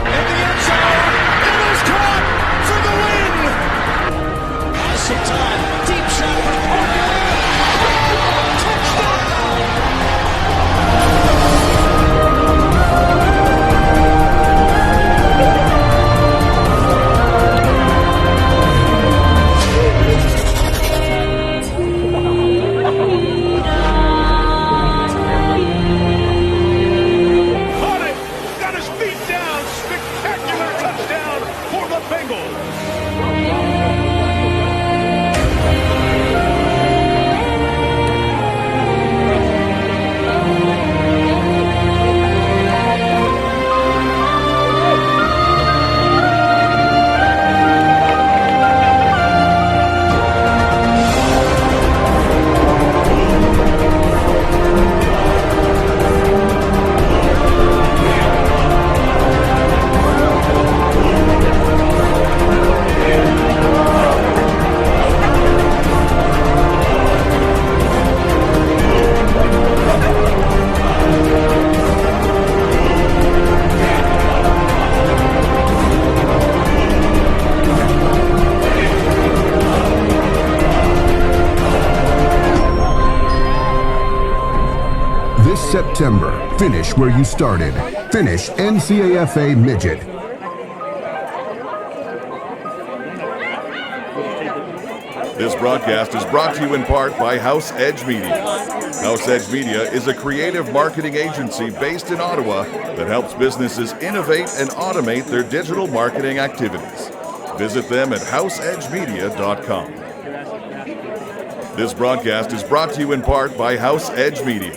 In the end zone, it is caught for the win! Awesome time. Deep shot for Parker. Touchdown! Caught it! Got his feet down! Spectacular touchdown for the Bengals! This September, finish where you started. Finish NCAFA Midget. This broadcast is brought to you in part by House Edge Media. House Edge Media is a creative marketing agency based in Ottawa that helps businesses innovate and automate their digital marketing activities. Visit them at houseedgemedia.com. This broadcast is brought to you in part by House Edge Media.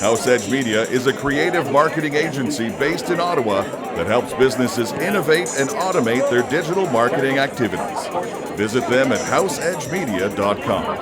House Edge Media is a creative marketing agency based in Ottawa that helps businesses innovate and automate their digital marketing activities. Visit them at houseedgemedia.com.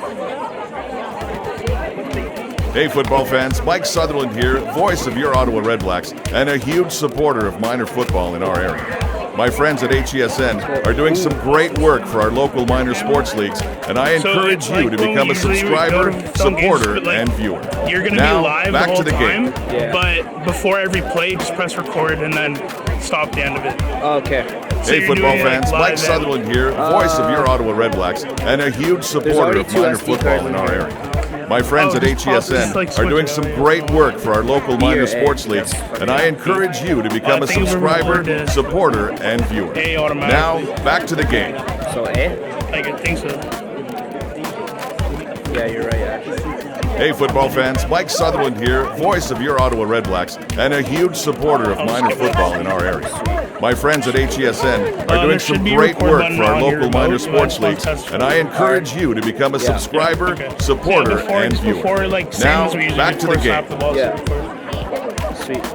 Hey football fans, Mike Sutherland here, voice of your Ottawa Redblacks and a huge supporter of minor football in our area. My friends at HESN are doing some great work for our local minor sports leagues, and I encourage you to become a subscriber, supporter, and viewer. You're going to be Now, live back the whole to the time, game. but before every play, just press record and then stop the end of it. Okay. So Hey you're football doing, like, fans, live Mike and- Sutherland here, voice of your Ottawa Redblacks, and a huge supporter already of 2 minor SD football cards in in our here. area. My friends at just pop this, HESN like, are doing switch some it. great work for our local minor Here, sports A. leagues, Yes. and I encourage you to become I a think we subscriber, recorded. supporter, and viewer. A Now, automatically. back to the game. So A? Like, I think so. Yeah, you're right, actually. Hey football fans, Mike Sutherland here, voice of your Ottawa Redblacks, and a huge supporter of minor football in our area. My friends at HESN are doing there some should be a great record work button for our on your local minor remote. sports Let's leagues, test and I encourage you to become a subscriber, Okay. supporter, Yeah, before, and viewer. Before, like, same Now, as we usually back do to the before game. snap the ball. Yeah. So Sweet.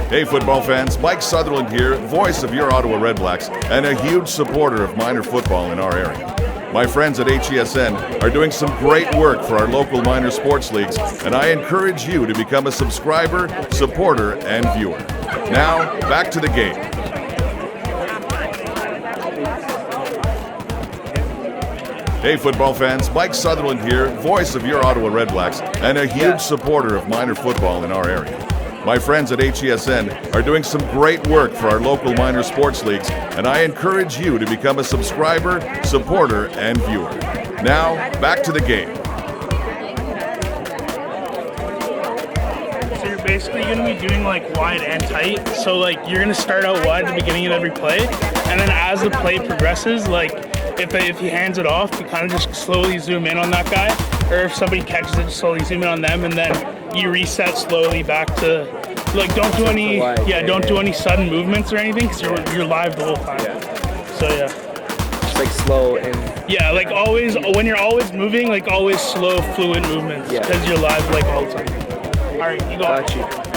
Hey football fans, Mike Sutherland here, voice of your Ottawa Redblacks, and a huge supporter of minor football in our area. My friends at HESN are doing some great work for our local minor sports leagues, and I encourage you to become a subscriber, supporter, and viewer. Now, back to the game. Hey football fans, Mike Sutherland here, voice of your Ottawa Redblacks, and a huge supporter of minor football in our area. My friends at HESN are doing some great work for our local minor sports leagues, and I encourage you to become a subscriber, supporter, and viewer. Now, back to the game. you're basically going to be doing like wide and tight. So like you're going to start out wide at the beginning of every play, and then as the play progresses, like if he hands it off, you kind of just slowly zoom in on that guy, or if somebody catches it, just slowly zoom in on them, and then you reset slowly back to like don't do any don't do any sudden movements or anything because you're live the whole time. So yeah. Just like slow and Yeah, like always, when you're always moving, like always slow, fluid movements, because you're live like all the time. All right, you go. Got you.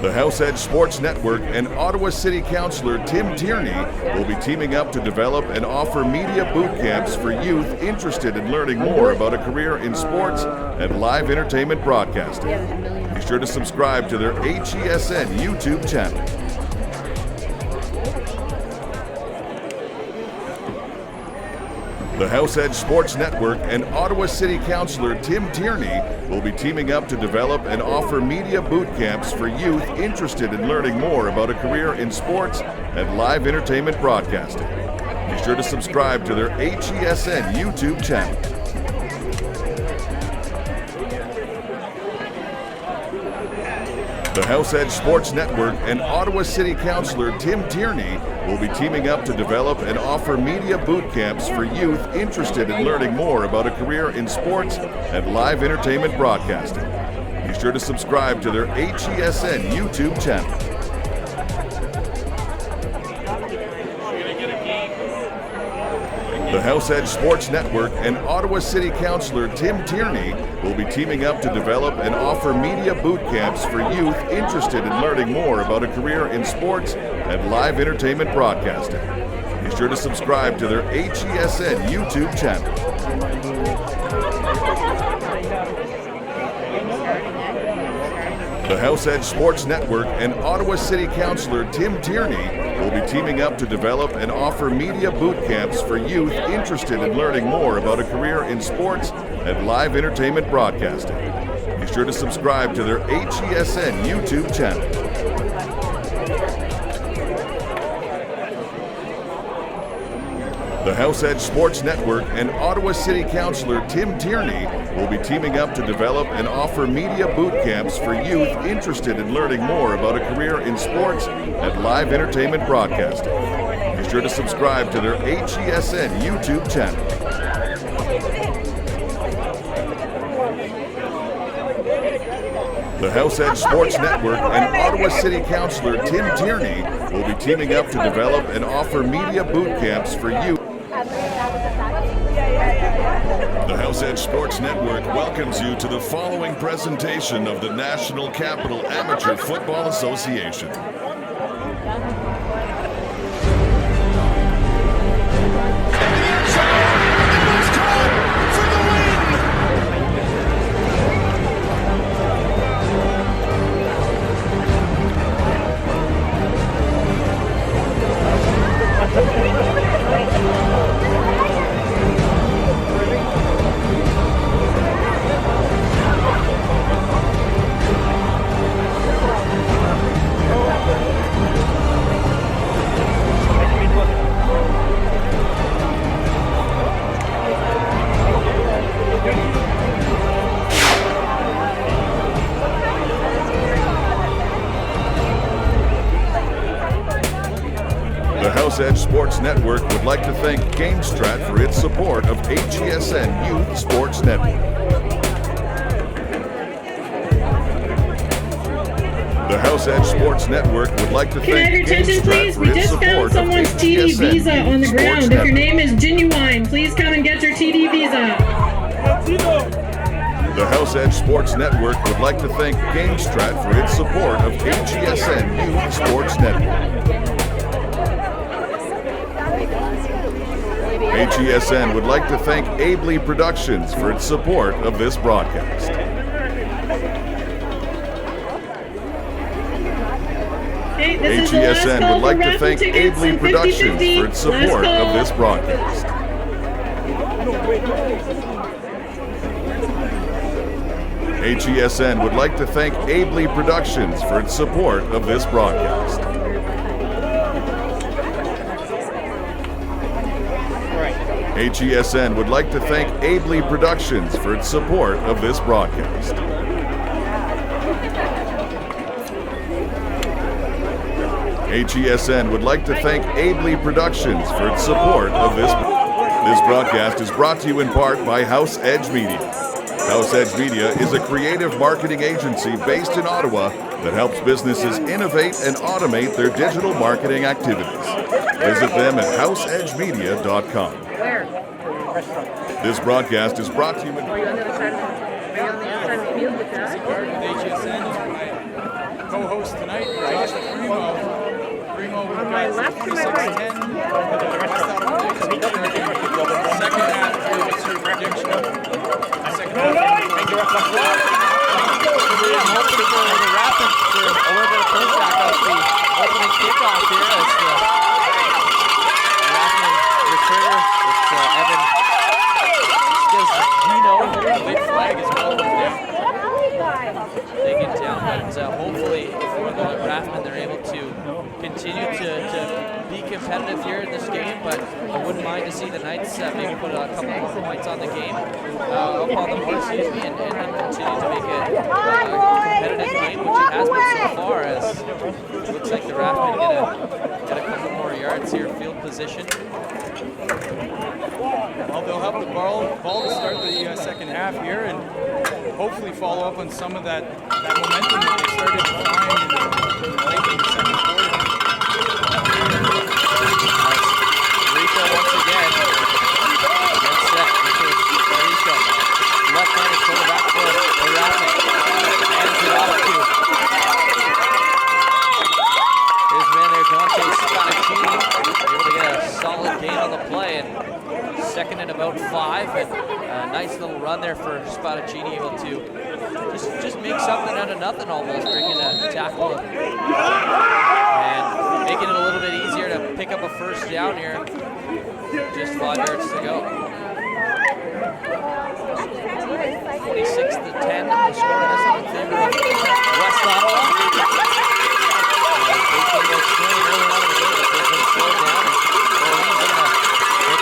The House Edge Sports Network and Ottawa City Councillor Tim Tierney will be teaming up to develop and offer media boot camps for youth interested in learning more about a career in sports and live entertainment broadcasting. Be sure to subscribe to their HESN YouTube channel. The House Edge Sports Network and Ottawa City Councillor Tim Tierney will be teaming up to develop and offer media boot camps for youth interested in learning more about a career in sports and live entertainment broadcasting. Be sure to subscribe to their HESN YouTube channel. The House Edge Sports Network and Ottawa City Councillor Tim Tierney will be teaming up to develop and offer media boot camps for youth interested in learning more about a career in sports and live entertainment broadcasting. Be sure to subscribe to their HESN YouTube channel. The House Edge Sports Network and Ottawa City Councillor Tim Tierney will be teaming up to develop and offer media boot camps for youth interested in learning more about a career in sports and live entertainment broadcasting. Be sure to subscribe to their HESN YouTube channel. The House Edge Sports Network and Ottawa City Councillor Tim Tierney will be teaming up to develop and offer media boot camps for youth interested in learning more about a career in sports and live entertainment broadcasting. Be sure to subscribe to their HESN YouTube channel. The House Edge Sports Network and Ottawa City Councillor Tim Tierney will be teaming up to develop and offer media boot camps for youth interested in learning more about a career in sports and live entertainment broadcasting. Be sure to subscribe to their HESN YouTube channel. The House Edge Sports Network and Ottawa City Councillor Tim Tierney will be teaming up to develop and offer media boot camps for youth. The House Edge Sports Network welcomes you to the following presentation of the National Capital Amateur Football Association. The House Edge Sports Network would like to thank GameStrat for its support of HESN Youth Sports Network. The House Edge Sports Network would like to thank GameStrat for its support of someone's TD visa on the ground. If your name is Genuine, please come and get your TD visa. The House Edge Sports Network would like to thank GameStrat for its support of HESN Youth Sports Network. HESN would like to thank Abley Productions for its support of this broadcast. HESN would like to thank Abley Productions for its support of this broadcast. HESN would like to thank Abley Productions for its support of this broadcast. HESN would like to thank Abley Productions for its support of this broadcast. HESN would like to thank Abley Productions for its support of this. This broadcast is brought to you in part by House Edge Media. House Edge Media is a creative marketing agency based in Ottawa that helps businesses innovate and automate their digital marketing activities. Visit them at houseedgemedia.com. This broadcast is brought to you in part. HSN is my co-host tonight, Josh Primo. Primo, we've got 26-10. Second half, what's your prediction? Second half. I'm hoping for the Rapids for a little bit of pushback off the opening kickoff here as the Raftsmen returner. It's Evan Skizino. The late flag is well down. Take it down, but hopefully for the Raftsmen they're able to continue to be competitive here in this game, but I wouldn't mind to see the Knights maybe put a couple more points on the game, up on the board, excuse me, and continue to make it a competitive game, which it has been so far, as it looks like the Raftsmen get a couple more yards here, field position. Well, they'll have the ball to start the second half here and hopefully follow up on some of that momentum that they started to find in late in the second quarter. Rico once again. Good set. This is Rico. Left-handed quarterback for the Raftsmen. Hands it off to his man there, Dante Spadaccini. Able to get a solid gain on the play, and second and about 5, and a nice little run there for Spadaccini, able to just make something out of nothing almost, bringing a tackle and making it a little bit easier to pick up a first down here. Just 5 yards to go. 46-10, the score in this one in favor of West Ottawa.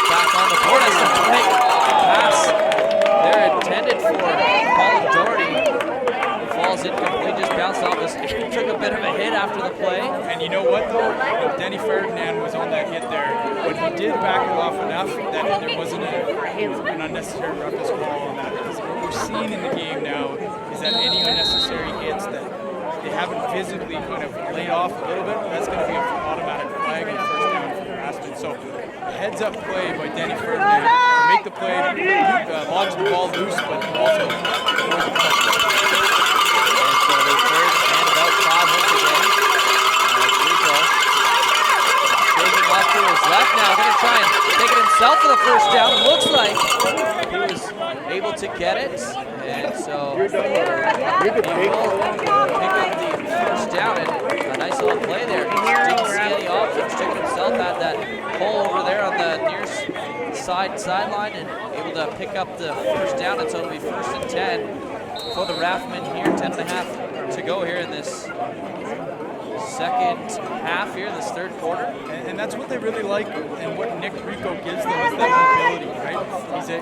Back on the board as the quick pass there intended for Colin Doherty. Falls incomplete, just bounced off his, took a bit of a hit after the play. And you know what though? Denny Ferdinand was on that hit there, but he did back it off enough that there wasn't an unnecessary roughness call on that. Because what we're seeing in the game now is that any unnecessary hits that they haven't physically kind of laid off a little bit, that's going to be an automatic flag and first down for the Raftsmen. So heads up play by Denny Ferdinand to make the play, launch the ball loose, but also And so they third and about 5 once again. Rico taking off to his left now, going to try and take it himself for the first down. Looks like he was able to get it, and so he will pick up the first down, and a nice little play there. Didn't see any options, took himself, had that hole over there on the near sideline, and able to pick up the first down, and so it'll be 1st and 10 for the Raftsmen here. 10.5 to go here in this second half here, this third quarter. And that's what they really like, and what Nick Rico gives them is that mobility, right? He's a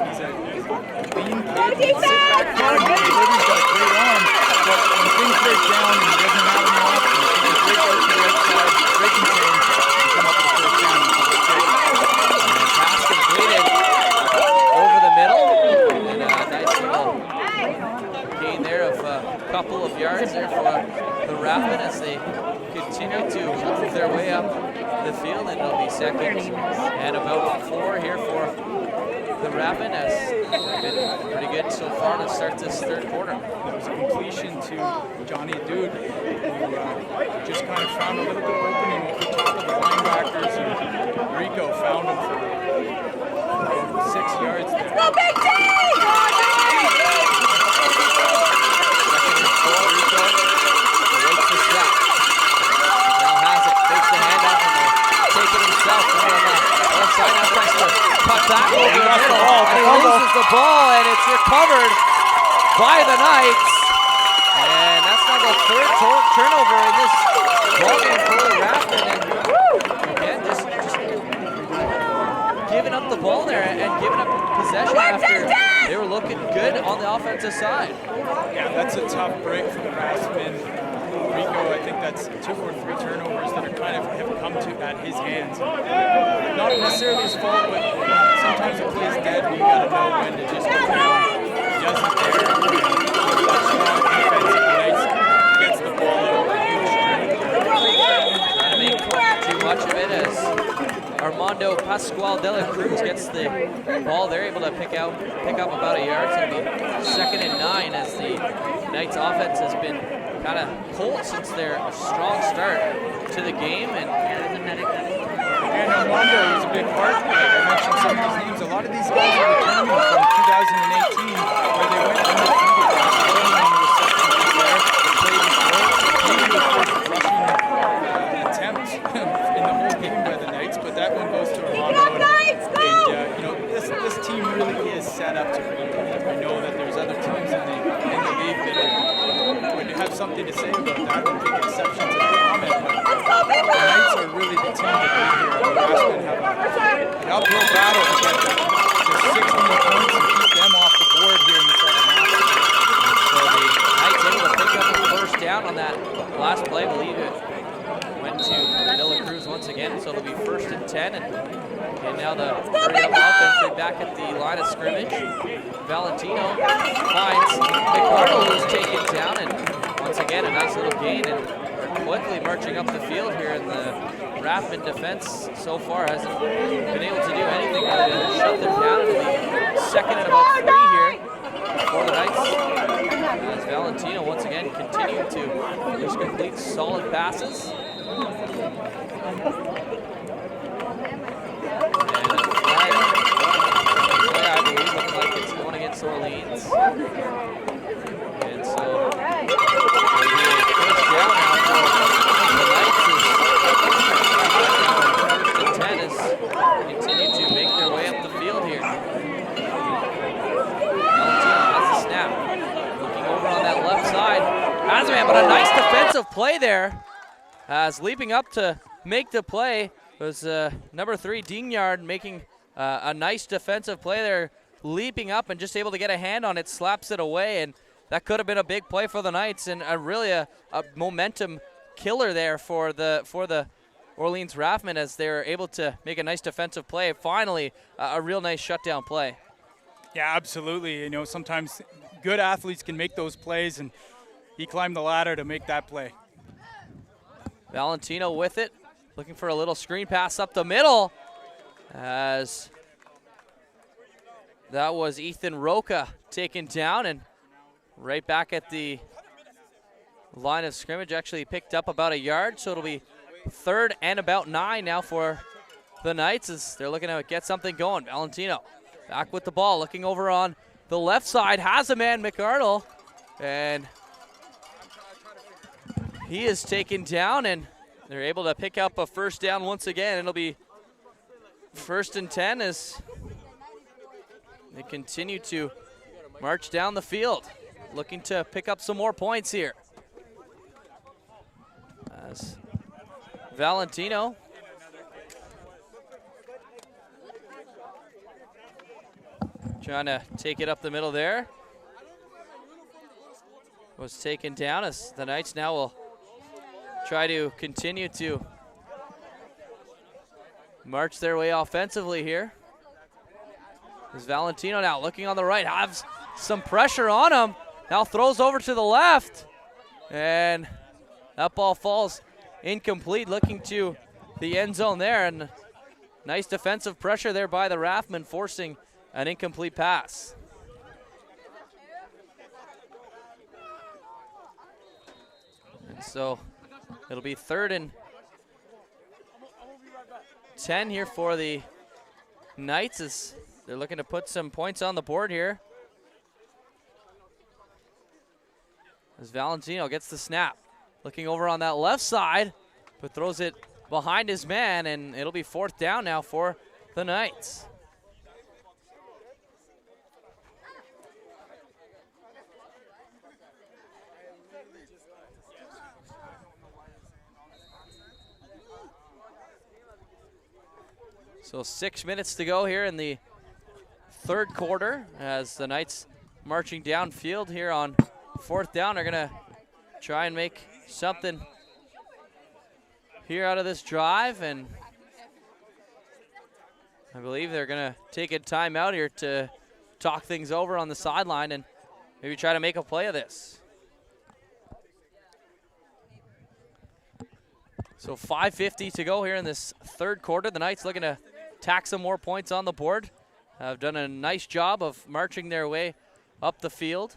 lean kid. He can sit back there and he's got a great arm, but when things break down and he doesn't have any options, he can break out to the right side, break contain, and come up with the first down. And pass completed over the middle, and a nice little gain there of a couple of yards there for the Raftsmen as they continue to move their way up the field, and it'll be second and about 4 here for the Raftsmen, as they've been pretty good so far to start this third quarter. There was a completion to Johnny Dude, who just kind of found a little bit of opening over top of the linebackers, and Rico found him for 6 yards there. Let's go, Big T! Second and 4, Rico awaits the snap. Now has it, takes the handoff, and will take it himself from the left side. Now tries to cut back over the middle, and he loses the ball, and it's recovered by the Knights. And that's now the third turnover in this ball game for the Raftsmen. And again, just giving up the ball there and giving up possession after they were looking good on the offensive side. Yeah, that's a tough break for the Raftsmen. Rico, I think that's 2 or 3 turnovers that are kind of at his hands. Not necessarily his fault, but sometimes the play's dead and you got to know when to just go down. He doesn't there. That strong defensive Knights gets the ball out. Trying to make too much of it as Armando Pascual de la Cruz gets the ball. They're able to pick up about a yard. So it'll be 2nd and 9 as the Knights offense has been kind of cold since their strong start to the game. And Armando was a big part. I mentioned some of these names. A lot of these guys are returning from 2018 where they went undefeated. Attempt in the whole game by the Knights, but that one goes to Armando. And this team really is set up to compete. I know that there's other teams in the league that are going to have something to say about that and take exception to the comment, but the Knights are really the team to beat here. The Raftsmen have an uphill battle to get to 16 points and keep them off the board here in the second half. so the Knights able to pick up a first down on that last play. I believe it went to De La Cruz once again, so it'll be 1st and 10. And now the hurry-up offense, they're back at the line of scrimmage. Valentino finds McArdle, who's taken down, and once again a nice little gain. And they're quickly marching up the field here, and the Raftsmen defense so far hasn't been able to do anything really to shut them down. It'll be 2nd and about 3 here for the Knights. As Valentino once again continuing to just complete solid passes. I believe looking like it's going against Orleans. And so maybe a first down now for the Knights as 1st and 10 as continue to make their way up the field here. Valentino has the snap. Looking over on that left side. Azman, but a nice defensive play there. As leaping up to make the play was number 3, Dignard, making a nice defensive play there, leaping up and just able to get a hand on it, slaps it away, and that could have been a big play for the Knights and really a momentum killer there for the Orleans Raftsmen as they're able to make a nice defensive play. Finally, a real nice shutdown play. Yeah, absolutely. You know, sometimes good athletes can make those plays, and he climbed the ladder to make that play. Valentino with it, looking for a little screen pass up the middle, as that was Ethan Roca taken down, and right back at the line of scrimmage, actually picked up about a yard, so it'll be 3rd and about 9 now for the Knights as they're looking to get something going. Valentino back with the ball, looking over on the left side, has a man, McArdle, and he is taken down, and they're able to pick up a first down once again. It'll be 1st and 10 as they continue to march down the field, looking to pick up some more points here. As Valentino trying to take it up the middle there. Was taken down as the Knights now will try to continue to march their way offensively here. As Valentino now looking on the right, has some pressure on him. Now throws over to the left, and that ball falls incomplete, looking to the end zone there, and nice defensive pressure there by the Raftsmen, forcing an incomplete pass. And so it'll be 3rd and 10 here for the Knights as they're looking to put some points on the board here. As Valentino gets the snap, looking over on that left side, but throws it behind his man, and it'll be 4th down now for the Knights. So 6 minutes to go here in the 3rd quarter as the Knights marching downfield here on 4th down. They're going to try and make something here out of this drive, and I believe they're going to take a timeout here to talk things over on the sideline and maybe try to make a play of this. So 5:50 to go here in this third quarter. The Knights looking to tack some more points on the board. Have done a nice job of marching their way up the field.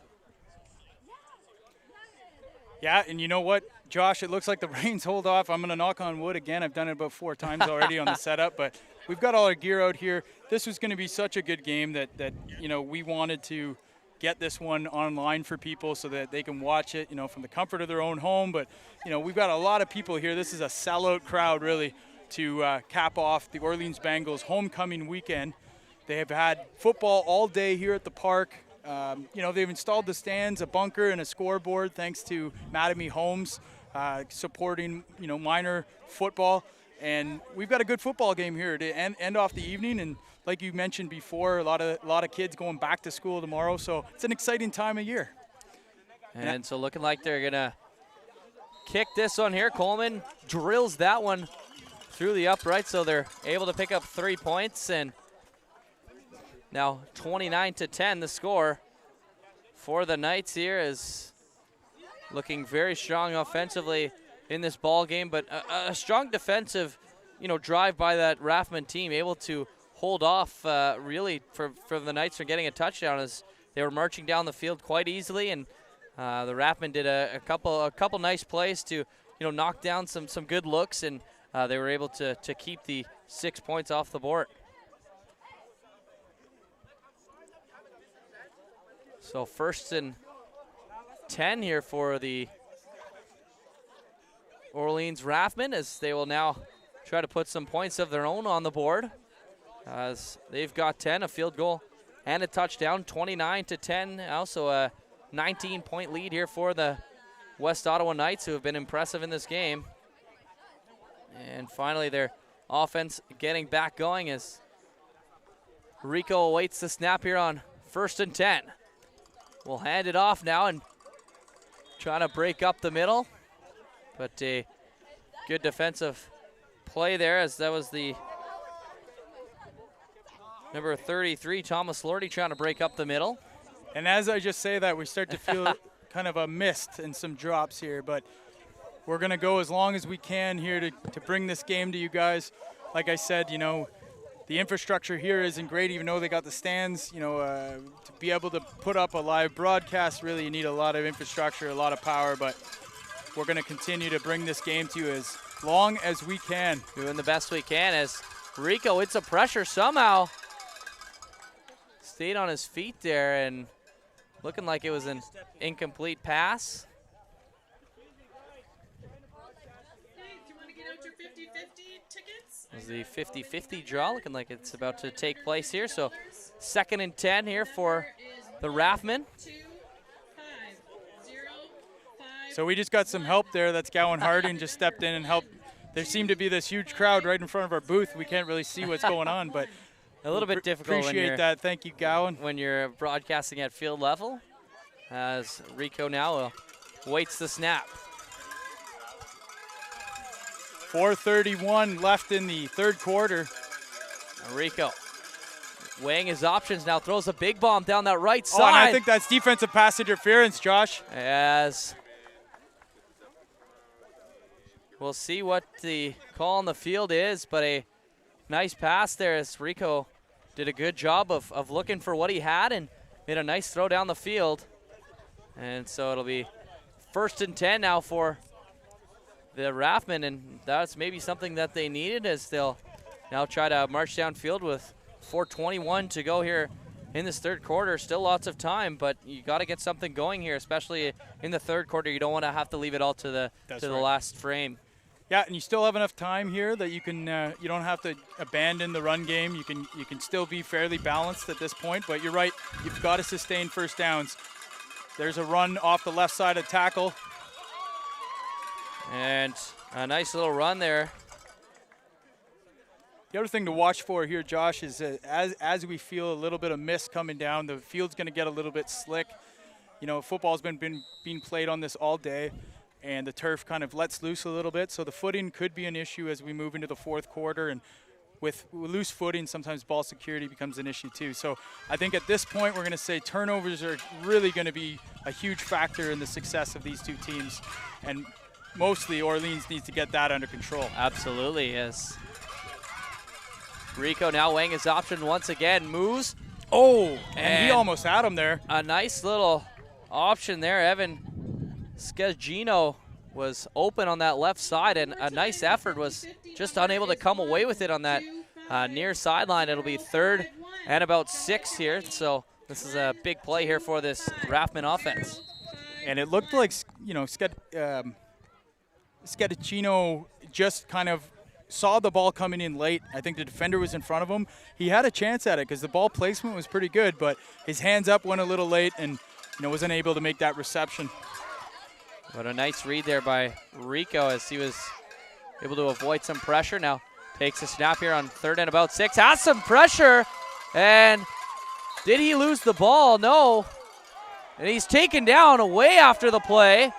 Yeah, and you know what, Josh, it looks like the rain's hold off. I'm going to knock on wood again. I've done it about 4 times already on the setup, but we've got all our gear out here. This was going to be such a good game that you know, we wanted to get this one online for people so that they can watch it, you know, from the comfort of their own home. But, you know, we've got a lot of people here. This is a sellout crowd, really, to cap off the Orleans Bengals homecoming weekend. They have had football all day here at the park. You know, they've installed the stands, a bunker, and a scoreboard thanks to Mattamy Homes supporting, you know, minor football. And we've got a good football game here to end off the evening. And like you mentioned before, a lot of kids going back to school tomorrow. So it's an exciting time of year. And so looking like they're going to kick this one here. Coleman drills that one through the upright, so they're able to pick up 3 points. And now 29-10 the score for the Knights here, is looking very strong offensively in this ball game, but a strong defensive, you know, drive by that Raftsmen team, able to hold off really for the Knights from getting a touchdown, as they were marching down the field quite easily, and the Raftsmen did a couple nice plays to, you know, knock down some good looks, and they were able to keep the 6 points off the board. So 1st and 10 here for the Orleans Raftsmen, as they will now try to put some points of their own on the board, as they've got 10, a field goal and a touchdown. 29-10, also a 19-point lead here for the West Ottawa Knights, who have been impressive in this game. And finally their offense getting back going as Rico awaits the snap here on 1st and 10. We'll hand it off now and try to break up the middle, but a good defensive play there, as that was the number 33, Thomas Lordy, trying to break up the middle. And as I just say that, we start to feel kind of a mist and some drops here, but we're going to go as long as we can here to bring this game to you guys. Like I said, you know, the infrastructure here isn't great, even though they got the stands. You know, to be able to put up a live broadcast, really you need a lot of infrastructure, a lot of power, but we're going to continue to bring this game to you as long as we can. Doing the best we can, as Rico, it's a pressure somehow. Stayed on his feet there, and looking like it was an incomplete pass. It was the 50-50 draw, looking like it's about to take place here. So 2nd and 10 here for the Raftsmen. So we just got some help there. That's Gowan Harding just stepped in and helped. There seemed to be this huge crowd right in front of our booth. We can't really see what's going on, but a little bit difficult. Appreciate that. Thank you, Gowan. When you're broadcasting at field level, as Rico now waits the snap. 4:31 left in the third quarter. Rico weighing his options now, throws a big bomb down that right side. Oh, and I think that's defensive pass interference, Josh. As we'll see what the call on the field is, but a nice pass there, as Rico did a good job of looking for what he had and made a nice throw down the field. And so it'll be 1st and 10 now for the Raftsmen, and that's maybe something that they needed, as they'll now try to march downfield with 4:21 to go here in this third quarter. Still lots of time, but you got to get something going here, especially in the third quarter. You don't want to have to leave it all to the last frame. Yeah, and you still have enough time here that you can you don't have to abandon the run game. You can still be fairly balanced at this point, but you're right, you've got to sustain first downs. There's a run off the left side of tackle. And a nice little run there. The other thing to watch for here, Josh, is as we feel a little bit of mist coming down, the field's going to get a little bit slick. You know, football's been being played on this all day, and the turf kind of lets loose a little bit. So the footing could be an issue as we move into the fourth quarter. And with loose footing, sometimes ball security becomes an issue too. So I think at this point, we're going to say turnovers are really going to be a huge factor in the success of these two teams. And mostly Orleans needs to get that under control. Absolutely, yes. Rico now weighing his option once again, moves. Oh, and he almost had him there. A nice little option there. Evan Scaggino was open on that left side, and a nice effort, was just unable to come away with it on that near sideline. It'll be 3rd and about 6 here, so this is a big play here for this Raftsmen offense. And it looked like, you know, Scaggino just kind of saw the ball coming in late. I think the defender was in front of him. He had a chance at it because the ball placement was pretty good, but his hands up went a little late and, you know, wasn't able to make that reception. But a nice read there by Rico as he was able to avoid some pressure. Now takes a snap here on 3rd and about 6. Has some pressure, and did he lose the ball? No. And he's taken down away after the play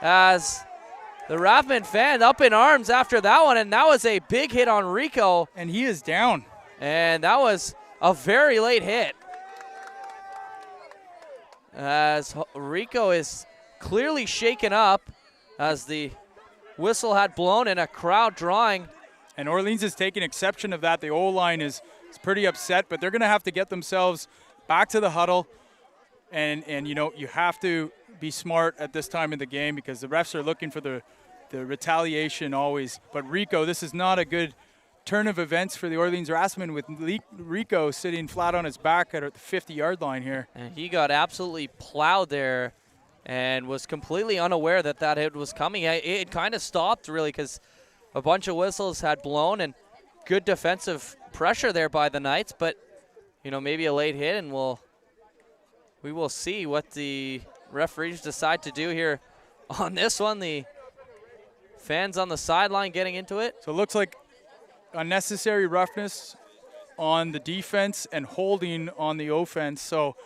as the Raftsmen fan up in arms after that one, and that was a big hit on Rico. And he is down. And that was a very late hit. As Rico is clearly shaken up as the whistle had blown and a crowd drawing. And Orleans is taking exception of that. The O-line is pretty upset, but they're going to have to get themselves back to the huddle. And you know, you have to be smart at this time in the game because the refs are looking for the retaliation always. But Rico, this is not a good turn of events for the Orleans Raftsmen with Rico sitting flat on his back at the 50-yard line here. And he got absolutely plowed there and was completely unaware that that hit was coming. It kind of stopped really because a bunch of whistles had blown and good defensive pressure there by the Knights, but you know, maybe a late hit, and we will see what the referees decide to do here on this one. The fans on the sideline getting into it. So it looks like unnecessary roughness on the defense and holding on the offense. So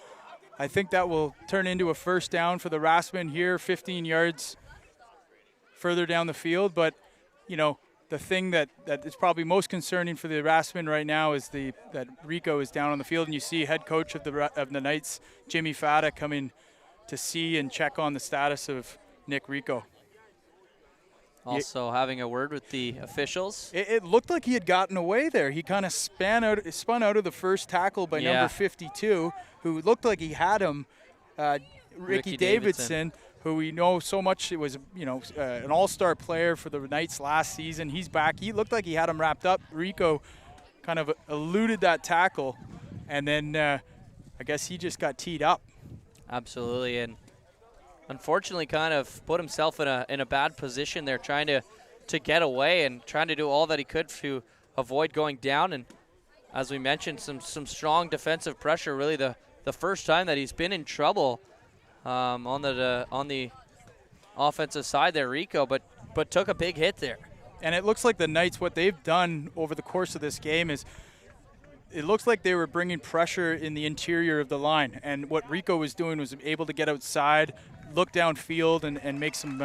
I think that will turn into a first down for the Raftsmen here, 15 yards further down the field. But, you know, the thing that is probably most concerning for the Raftsmen right now is that Rico is down on the field, and you see head coach of the Knights, Jimmy Fata, coming to see and check on the status of Nick Rico. Also having a word with the officials. It looked like he had gotten away there. He kind of spun out of the first tackle by number 52, who looked like he had him, Ricky Davidson, who we know so much. It was, you know, an all-star player for the Knights last season. He's back. He looked like he had him wrapped up. Rico kind of eluded that tackle, and then I guess he just got teed up. Absolutely, and unfortunately kind of put himself in a bad position there, trying to get away and trying to do all that he could to avoid going down. And as we mentioned, some strong defensive pressure, really the first time that he's been in trouble on the offensive side there, Rico, but took a big hit there. And it looks like the Knights, what they've done over the course of this game is it looks like they were bringing pressure in the interior of the line. And what Rico was doing was able to get outside, look downfield, and make some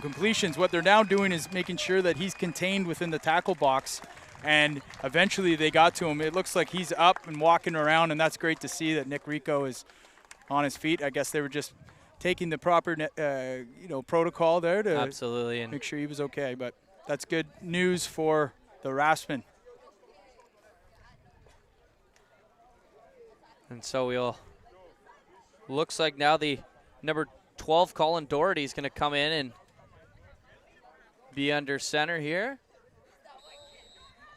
completions. What they're now doing is making sure that he's contained within the tackle box. And eventually they got to him. It looks like he's up and walking around, and that's great to see that Nick Rico is on his feet. I guess they were just taking the proper protocol there to absolutely make sure he was okay. But that's good news for the Raftsmen. And so looks like now the number 12, Colin Doherty, is going to come in and be under center here,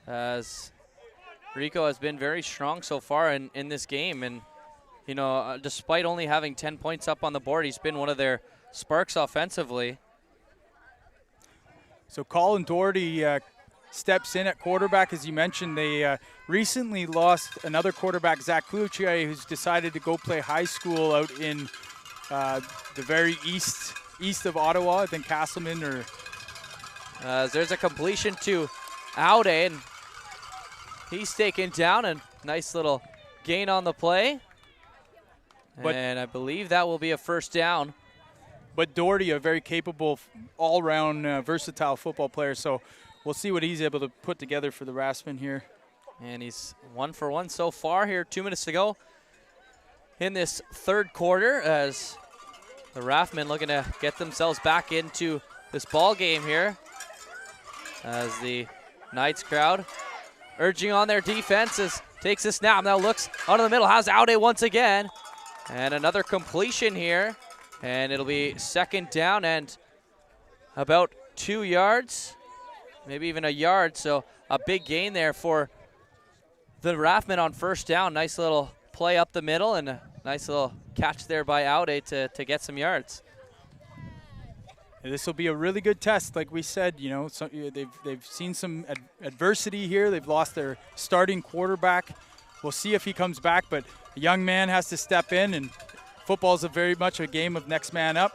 as Rico has been very strong so far in this game. And, you know, despite only having 10 points up on the board, he's been one of their sparks offensively. So Colin Doherty steps in at quarterback. As you mentioned, they recently lost another quarterback, Zach Cloutier, who's decided to go play high school out in the very east of Ottawa, I think Castleman. There's a completion to Aude, and he's taken down. A nice little gain on the play. And I believe that will be a first down. but Doherty, a very capable, all-round, versatile football player. So we'll see what he's able to put together for the Raftsmen here. And he's 1 for 1 so far here. 2 minutes to go in this third quarter as the Raftsmen looking to get themselves back into this ball game here. As the Knights crowd urging on their defense takes a snap, now looks out of the middle, has Aude once again. And another completion here. And it'll be second down and about 2 yards, maybe even a yard. So a big gain there for the Raftsmen on first down. Nice little play up the middle and a nice little catch there by Aude to get some yards. This will be a really good test, like we said. You know, so they've seen some adversity here. They've lost their starting quarterback. We'll see if he comes back, but a young man has to step in, and football is very much a game of next man up.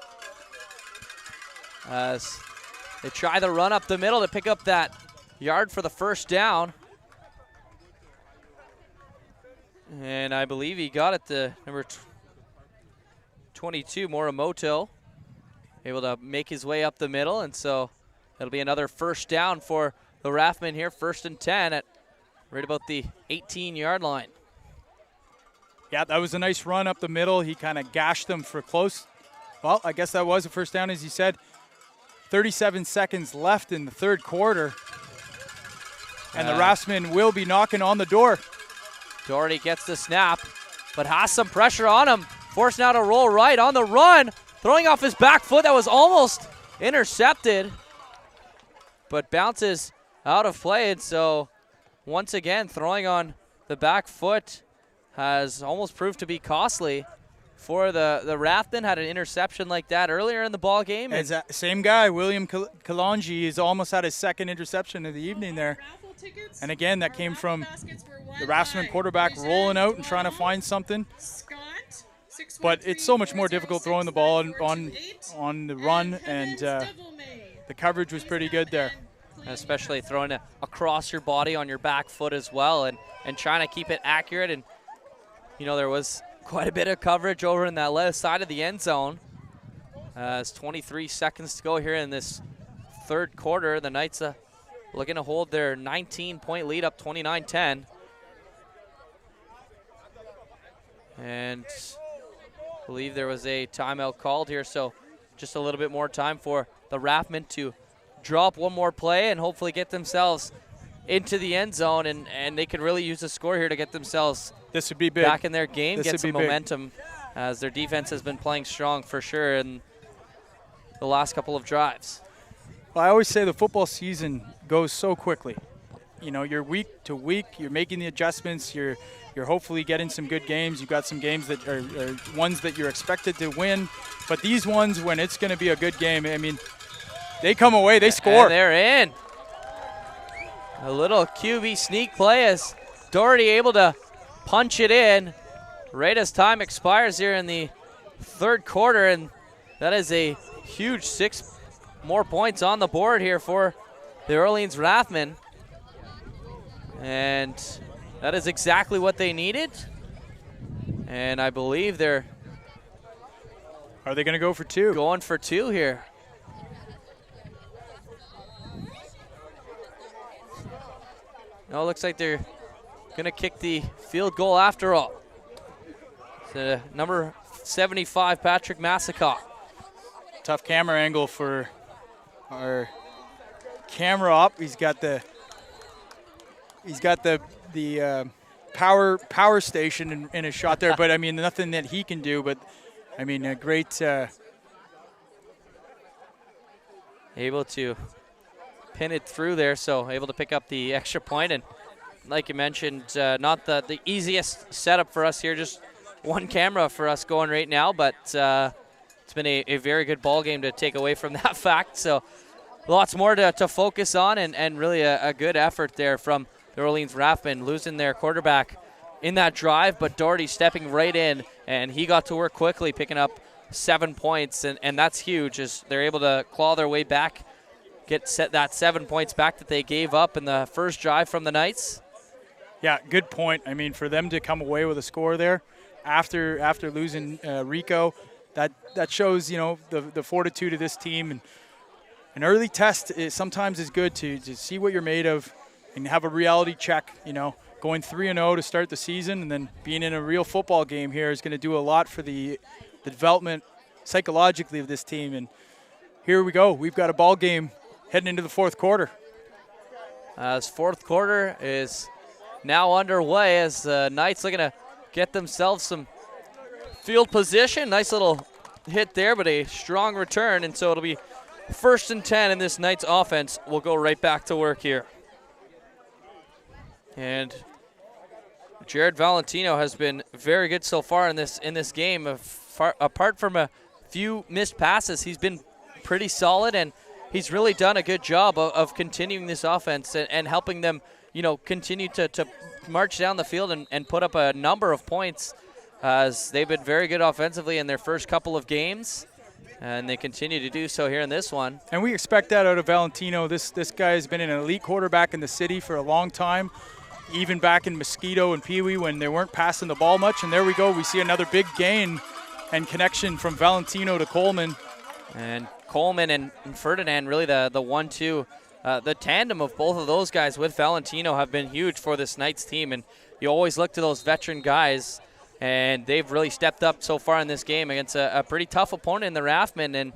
As they try the run up the middle to pick up that yard for the first down. And I believe he got it to number 22, Morimoto. Able to make his way up the middle, and so it'll be another first down for the Raftsmen here. 1st and 10 at right about the 18-yard line. Yeah, that was a nice run up the middle. He kind of gashed them for close. Well, I guess that was a first down, as you said. 37 seconds left in the third quarter. And the Raftsmen will be knocking on the door. Doherty gets the snap, but has some pressure on him. Forced now to roll right on the run. Throwing off his back foot, that was almost intercepted, but bounces out of play. And so once again, throwing on the back foot has almost proved to be costly for the Raftsmen. Had an interception like that earlier in the ball game. And same guy, William Kalanji, has almost had his second interception of the evening there. And again, that came from the Raftsmen quarterback rolling out and trying to find something. But it's so much more difficult throwing the ball on the run, and the coverage was pretty good there. Especially throwing it across your body on your back foot as well, and trying to keep it accurate. And, you know, there was quite a bit of coverage over in that left side of the end zone. It's 23 seconds to go here in this third quarter. The Knights looking to hold their 19-point lead up 29-10. And I believe there was a timeout called here, so just a little bit more time for the Raftsmen to drop one more play and hopefully get themselves into the end zone, and they could really use a score here to get themselves this would be big. Back in their game, this get some momentum, as their defense has been playing strong for sure in the last couple of drives. Well, I always say the football season goes so quickly. You know, you're week to week, you're making the adjustments, you're hopefully getting some good games. You've got some games that are ones that you're expected to win. But these ones, when it's going to be a good game, I mean, they come away, they score. And they're in. A little QB sneak play as Doherty able to punch it in right as time expires here in the third quarter. And that is a huge 6 more points on the board here for the Orleans Raftsmen. And that is exactly what they needed. And I believe they're... Are they going to go for 2? Going for 2 here. No, it looks like they're going to kick the field goal after all. It's number 75, Patrick Massicock. Tough camera angle for our camera op. He's got the power station in his shot there, but I mean nothing that he can do. But I mean a great able to pin it through there, so able to pick up the extra point. And like you mentioned, not the easiest setup for us here, just one camera for us going right now, but it's been a very good ball game to take away from that fact. So lots more to focus on, and really a good effort there from the Orleans Raftsmen, losing their quarterback in that drive, but Doherty stepping right in, and he got to work quickly, picking up 7 points, and that's huge as they're able to claw their way back, set that 7 points back that they gave up in the first drive from the Knights. Yeah, good point. I mean, for them to come away with a score there after losing Rico, that shows, the fortitude of this team. And an early test sometimes is good to see what you're made of and have a reality check, going 3-0 to start the season, and then being in a real football game here is going to do a lot for the development psychologically of this team. And here we go. We've got a ball game heading into the fourth quarter. As fourth quarter is now underway as the Knights looking to get themselves some field position. Nice little hit there, but a strong return, and so it'll be 1st and 10, and this Knights offense will go right back to work here. And Jared Valentino has been very good so far in this game. Apart from a few missed passes, he's been pretty solid, and he's really done a good job of continuing this offense and helping them, continue to march down the field and put up a number of points, as they've been very good offensively in their first couple of games, and they continue to do so here in this one. And we expect that out of Valentino. This guy has been an elite quarterback in the city for a long time, even back in Mosquito and Pee Wee when they weren't passing the ball much. And there we go. We see another big gain and connection from Valentino to Coleman. And Coleman and Ferdinand, really the 1-2, the tandem of both of those guys with Valentino have been huge for this Knights team. And you always look to those veteran guys, and they've really stepped up so far in this game against a pretty tough opponent in the Raftsmen. And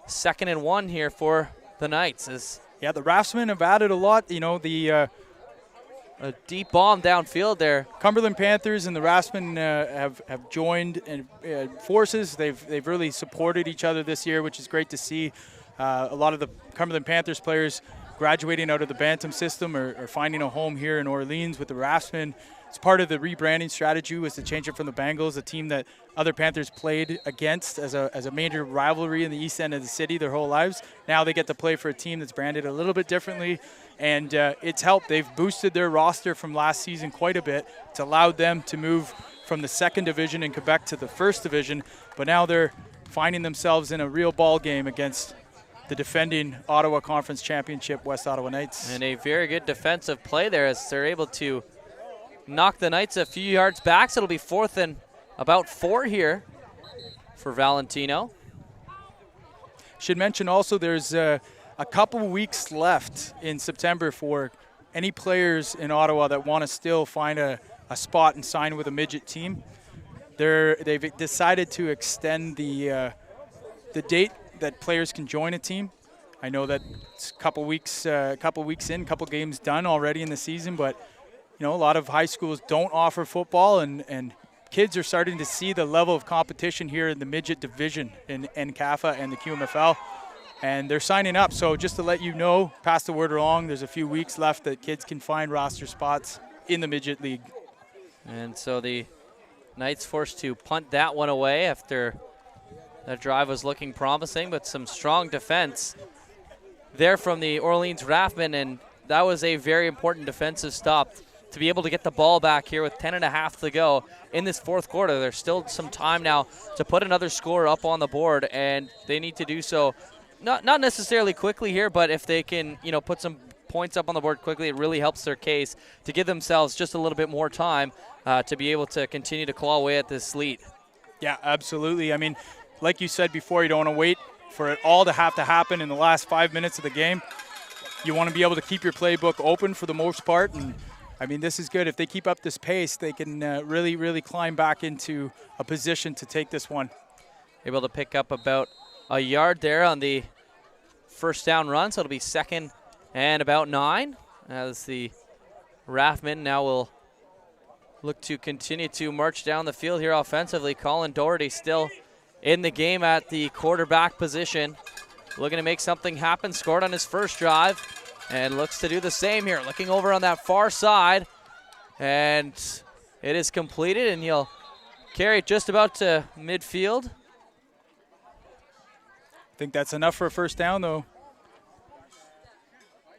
2nd and 1 here for the Knights. Yeah, the Raftsmen have added a lot. A deep bomb downfield there. Cumberland Panthers and the Raftsmen have joined forces. They've really supported each other this year, which is great to see. A lot of the Cumberland Panthers players graduating out of the Bantam system or finding a home here in Orleans with the Raftsmen. It's part of the rebranding strategy was to change it from the Bengals, a team that other Panthers played against as a major rivalry in the east end of the city their whole lives. Now they get to play for a team that's branded a little bit differently, and it's helped. They've boosted their roster from last season quite a bit. It's allowed them to move from the 2nd division in Quebec to the 1st division, but now they're finding themselves in a real ball game against the defending Ottawa Conference Championship West Ottawa Knights. And a very good defensive play there as they're able to knock the Knights a few yards back. So it'll be 4th and about 4 here for Valentino. Should mention also there's a couple weeks left in September for any players in Ottawa that want to still find a spot and sign with a midget team. They've decided to extend the date that players can join a team. I know that it's a couple weeks in, couple games done already in the season, but a lot of high schools don't offer football, and kids are starting to see the level of competition here in the midget division in NCAFA and the QMFL, and they're signing up. So just to let you know, pass the word along, there's a few weeks left that kids can find roster spots in the midget league. And so the Knights forced to punt that one away after that drive was looking promising, but some strong defense there from the Orleans Raftsmen, and that was a very important defensive stop to be able to get the ball back here with 10.5 to go in this fourth quarter. There's still some time now to put another score up on the board, and they need to do so not necessarily quickly here, but if they can, put some points up on the board quickly, it really helps their case to give themselves just a little bit more time to be able to continue to claw away at this lead. Yeah, absolutely. I mean, like you said before, you don't want to wait for it all to happen in the last 5 minutes of the game. You want to be able to keep your playbook open for the most part, and I mean, this is good. If they keep up this pace, they can really, really climb back into a position to take this one. Able to pick up about a yard there on the first down run, so it'll be 2nd and about 9 as the Raftsmen now will look to continue to march down the field here offensively. Colin Doherty still in the game at the quarterback position, looking to make something happen. Scored on his first drive and looks to do the same here. Looking over on that far side, and it is completed, and he'll carry it just about to midfield. I think that's enough for a first down, though.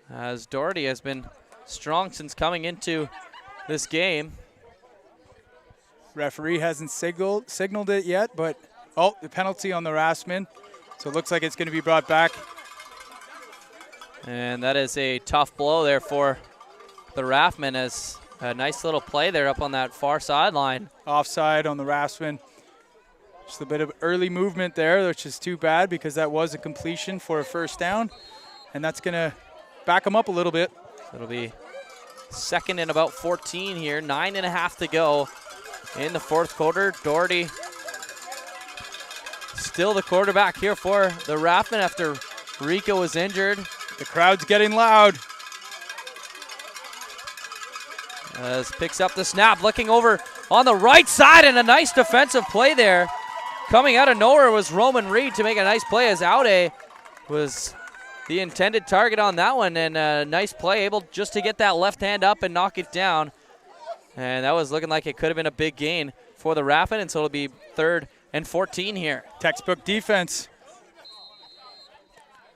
As Doherty has been strong since coming into this game. Referee hasn't signaled it yet, but the penalty on the Raftsmen. So it looks like it's going to be brought back. And that is a tough blow there for the Raftsmen, as a nice little play there up on that far sideline. Offside on the Raftsmen. Just a bit of early movement there, which is too bad because that was a completion for a first down. And that's going to back them up a little bit. It'll be second and about 14 here. 9.5 to go in the fourth quarter. Doherty still the quarterback here for the Raftsmen after Rico was injured. The crowd's getting loud. As picks up the snap, looking over on the right side, and a nice defensive play there. Coming out of nowhere was Roman Reed to make a nice play, as Aude was the intended target on that one, and a nice play, able just to get that left hand up and knock it down. And that was looking like it could have been a big gain for the Raftsmen, and so it'll be 3rd and 14 here. Textbook defense.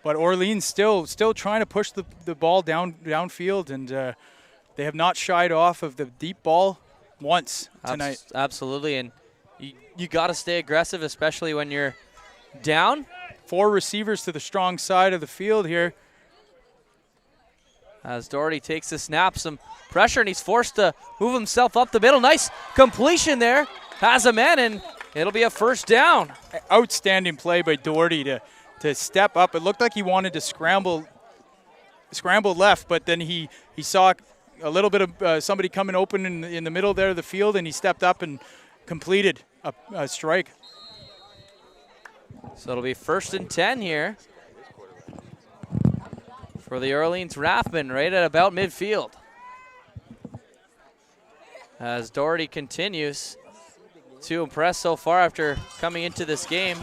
But Orleans still trying to push the ball downfield, and they have not shied off of the deep ball once tonight. Absolutely, and you got to stay aggressive, especially when you're down. 4 receivers to the strong side of the field here. As Doherty takes the snap, some pressure, and he's forced to move himself up the middle. Nice completion there. Has a man, and it'll be a first down. Outstanding play by Doherty to step up. It looked like he wanted to scramble left, but then he saw a little bit of somebody coming open in the middle there of the field, and he stepped up and completed a strike. So it'll be 1st and 10 here for the Orleans Raftsmen, right at about midfield. As Doherty continues to impress so far after coming into this game.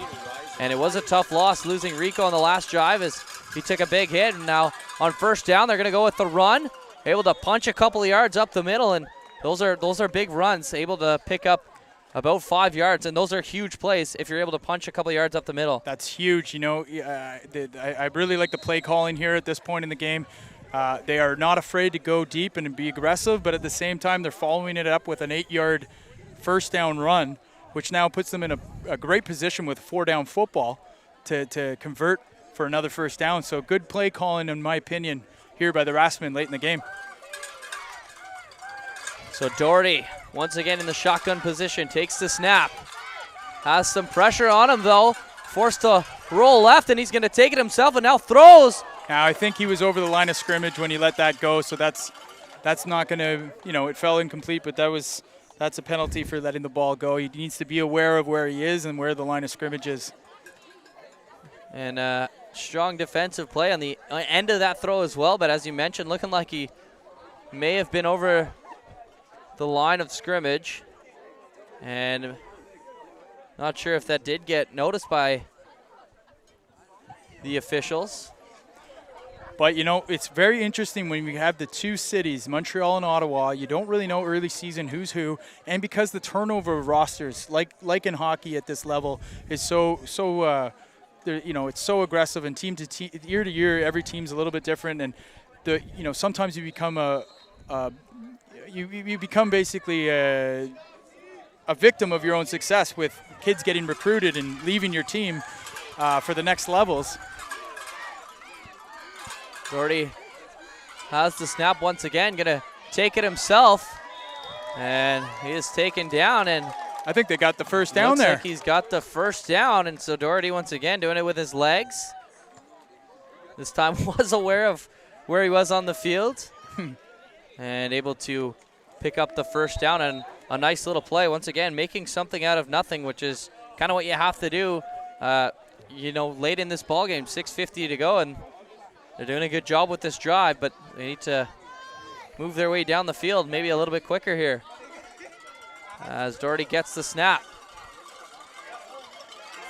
And it was a tough loss losing Rico on the last drive as he took a big hit. And now on first down, they're going to go with the run. Able to punch a couple of yards up the middle, and those are big runs, able to pick up about 5 yards, and those are huge plays if you're able to punch a couple of yards up the middle. That's huge. You know, I really like the play calling here at this point in the game. They are not afraid to go deep and be aggressive, but at the same time, they're following it up with an 8-yard first down run, which now puts them in a great position with 4-down football to convert for another first down. So good play calling, in my opinion, here by the Raftsmen late in the game. So Doherty, once again in the shotgun position, takes the snap. Has some pressure on him, though. Forced to roll left, and he's going to take it himself, and now throws. Now, I think he was over the line of scrimmage when he let that go, so that's not going to, it fell incomplete, but that's a penalty for letting the ball go. He needs to be aware of where he is and where the line of scrimmage is. And strong defensive play on the end of that throw as well, but as you mentioned, looking like he may have been over the line of scrimmage, and not sure if that did get noticed by the officials. But, it's very interesting when we have the two cities, Montreal and Ottawa. You don't really know early season who's who. And because the turnover of rosters, like in hockey at this level, is so it's so aggressive, and team to team, year to year, every team's a little bit different. And, sometimes you become you become basically a victim of your own success with kids getting recruited and leaving your team for the next levels. Doherty has the snap once again, gonna take it himself, and he is taken down, and I think they got the first down looks there. like he's got the first down, and so Doherty once again doing it with his legs. This time was aware of where he was on the field and able to pick up the first down, and a nice little play once again, making something out of nothing, which is kind of what you have to do, late in this ball game. 6:50 to go, and they're doing a good job with this drive, but they need to move their way down the field maybe a little bit quicker here. As Doherty gets the snap.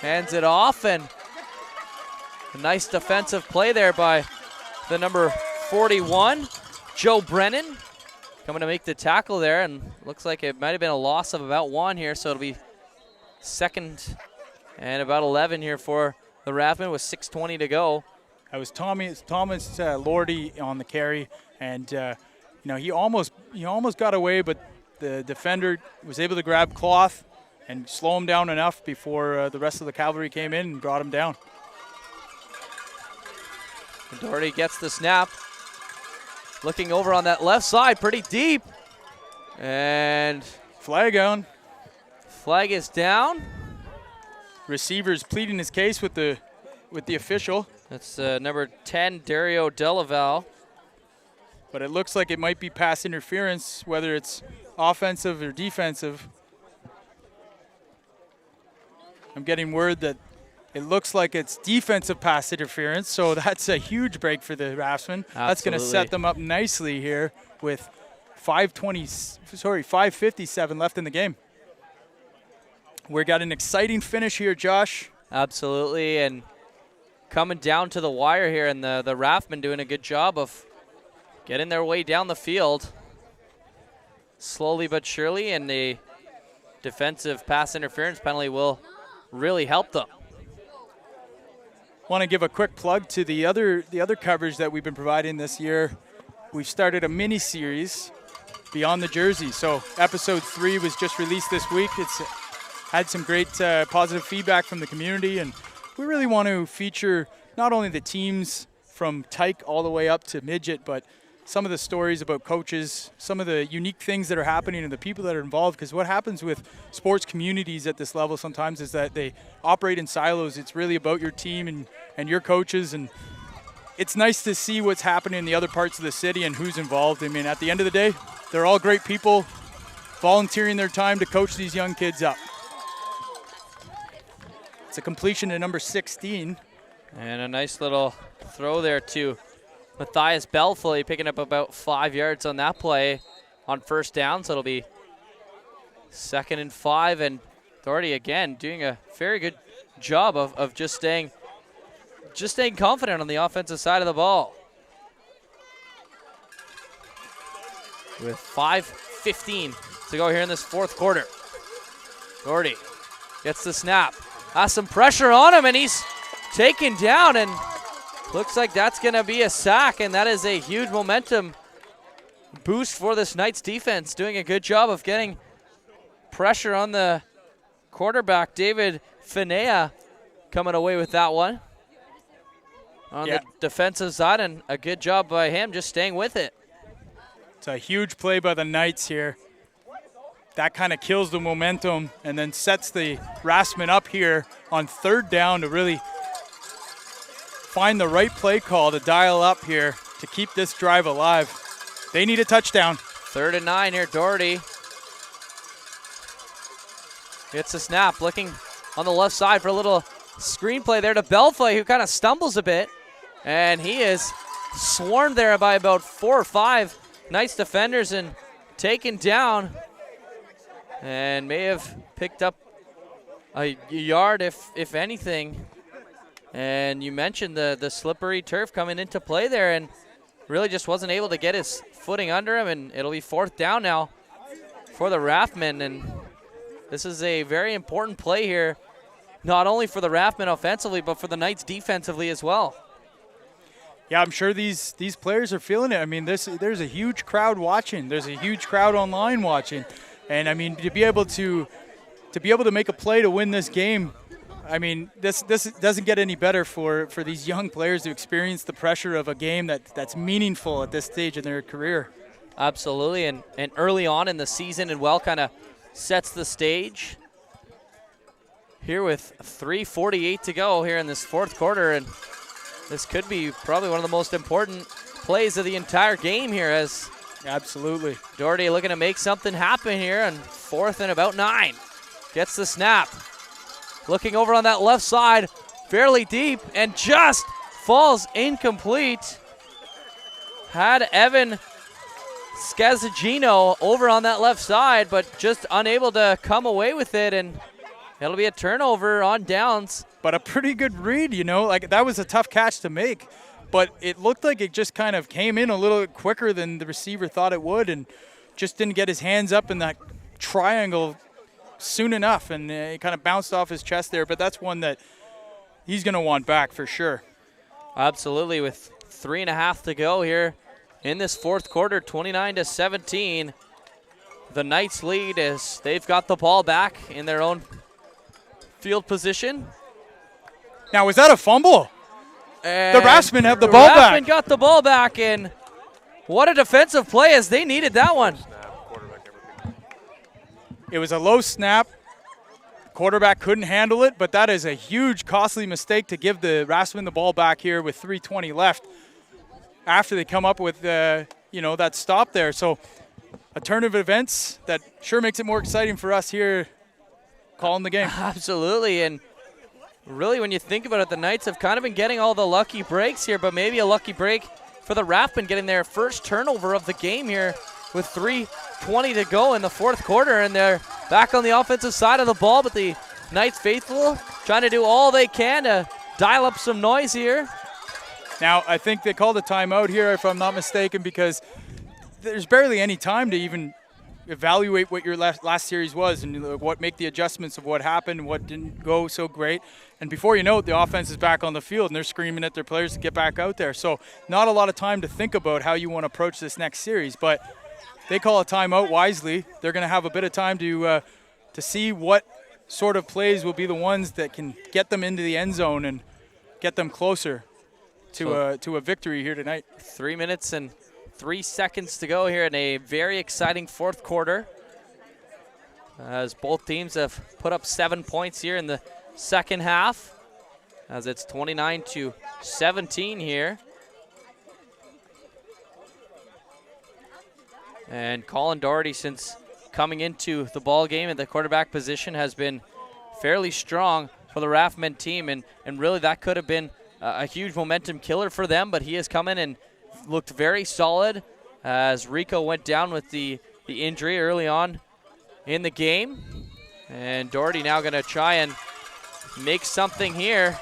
Hands it off, and a nice defensive play there by the number 41, Joe Brennan, coming to make the tackle there, and looks like it might have been a loss of about 1 here, so it'll be 2nd and about 11 here for the Raftsmen with 6:20 to go. That was Thomas Lordy on the carry, and he almost got away, but the defender was able to grab cloth and slow him down enough before the rest of the cavalry came in and brought him down. And Doherty gets the snap, looking over on that left side, pretty deep, and flag on. Flag is down. receiver's pleading his case with the official. That's number 10, Dario Delaval. But it looks like it might be pass interference, whether it's offensive or defensive. I'm getting word that it looks like it's defensive pass interference, so that's a huge break for the Raftsmen. That's going to set them up nicely here with 5:57 left in the game. We got an exciting finish here, Josh. Absolutely, and coming down to the wire here, and the Raftsmen doing a good job of getting their way down the field slowly but surely, and the defensive pass interference penalty will really help them. Want to give a quick plug to the other coverage that we've been providing this year. We've started a mini series, Beyond the Jersey. So episode 3 was just released this week. It's had some great positive feedback from the community, and we really want to feature not only the teams from Tyke all the way up to Midget, but some of the stories about coaches, some of the unique things that are happening and the people that are involved. Because what happens with sports communities at this level sometimes is that they operate in silos. It's really about your team and your coaches, and it's nice to see what's happening in the other parts of the city and who's involved. I mean, at the end of the day, they're all great people volunteering their time to coach these young kids up. It's a completion to number 16. And a nice little throw there to Matthias Belfoy, picking up about 5 yards on that play on first down. So it'll be 2nd and 5. And Doherty, again, doing a very good job of just staying confident on the offensive side of the ball. With 5:15 to go here in this fourth quarter. Doherty gets the snap. Has some pressure on him, and he's taken down, and looks like that's going to be a sack, and that is a huge momentum boost for this Knights defense, doing a good job of getting pressure on the quarterback, David Finea, coming away with that one on the defensive side, and a good job by him just staying with it. It's a huge play by the Knights here. That kind of kills the momentum and then sets the Raftsmen up here on third down to really find the right play call to dial up here to keep this drive alive. They need a touchdown. 3rd and 9 here, Doherty gets a snap, looking on the left side for a little screenplay there to Belfoy, who kind of stumbles a bit, and he is swarmed there by about 4 or 5 Knights defenders and taken down, and may have picked up a yard if anything. And you mentioned the slippery turf coming into play there, and really just wasn't able to get his footing under him, and it'll be 4th down now for the Raftsmen. And this is a very important play here, not only for the Raftsmen offensively, but for the Knights defensively as well. Yeah, I'm sure these players are feeling it. I mean, there's a huge crowd watching. There's a huge crowd online watching. And I mean, to be able to make a play to win this game, I mean, this doesn't get any better for these young players to experience the pressure of a game that's meaningful at this stage in their career. Absolutely, and early on in the season, and kind of sets the stage here with 3:48 to go here in this fourth quarter, and this could be probably one of the most important plays of the entire game here, as absolutely Doherty looking to make something happen here on 4th and about 9. Gets the snap. Looking over on that left side, fairly deep, and just falls incomplete. Had Evan Scazzagino over on that left side, but just unable to come away with it, and it'll be a turnover on downs. But a pretty good read, you know, like that was a tough catch to make, but it looked like it just kind of came in a little bit quicker than the receiver thought it would, and just didn't get his hands up in that triangle soon enough, and it kind of bounced off his chest there. But that's one that he's going to want back for sure. Absolutely, with 3.5 to go here in this fourth quarter, 29-17. The Knights lead as they've got the ball back in their own field position. Now, was that a fumble? And the Raftsmen have the ball back. Raftsmen got the ball back, and what a defensive play, as they needed that one. It was a low snap. quarterback couldn't handle it, but that is a huge, costly mistake to give the Raftsmen the ball back here with 3:20 left after they come up with, that stop there. So a turn of events that sure makes it more exciting for us here calling the game. Absolutely, and really when you think about it, the Knights have kind of been getting all the lucky breaks here, but maybe a lucky break for the Raftsmen getting their first turnover of the game here with 3:20 to go in the fourth quarter, and they're back on the offensive side of the ball, but the Knights faithful trying to do all they can to dial up some noise here. Now, I think they called a timeout here, if I'm not mistaken, because there's barely any time to even evaluate what your last series was and make the adjustments of what happened, what didn't go so great. And before you know it, the offense is back on the field and they're screaming at their players to get back out there. So not a lot of time to think about how you want to approach this next series, but they call a timeout wisely. They're going to have a bit of time to see what sort of plays will be the ones that can get them into the end zone and get them closer to a victory here tonight. 3 minutes and 3 seconds to go here in a very exciting fourth quarter, as both teams have put up 7 points here in the second half, as it's 29-17 here. And Colin Doherty, since coming into the ball game at the quarterback position, has been fairly strong for the Raftsmen team, and really that could have been a huge momentum killer for them, but he has come in and looked very solid as Rico went down with the injury early on in the game. And Doherty now going to try and make something here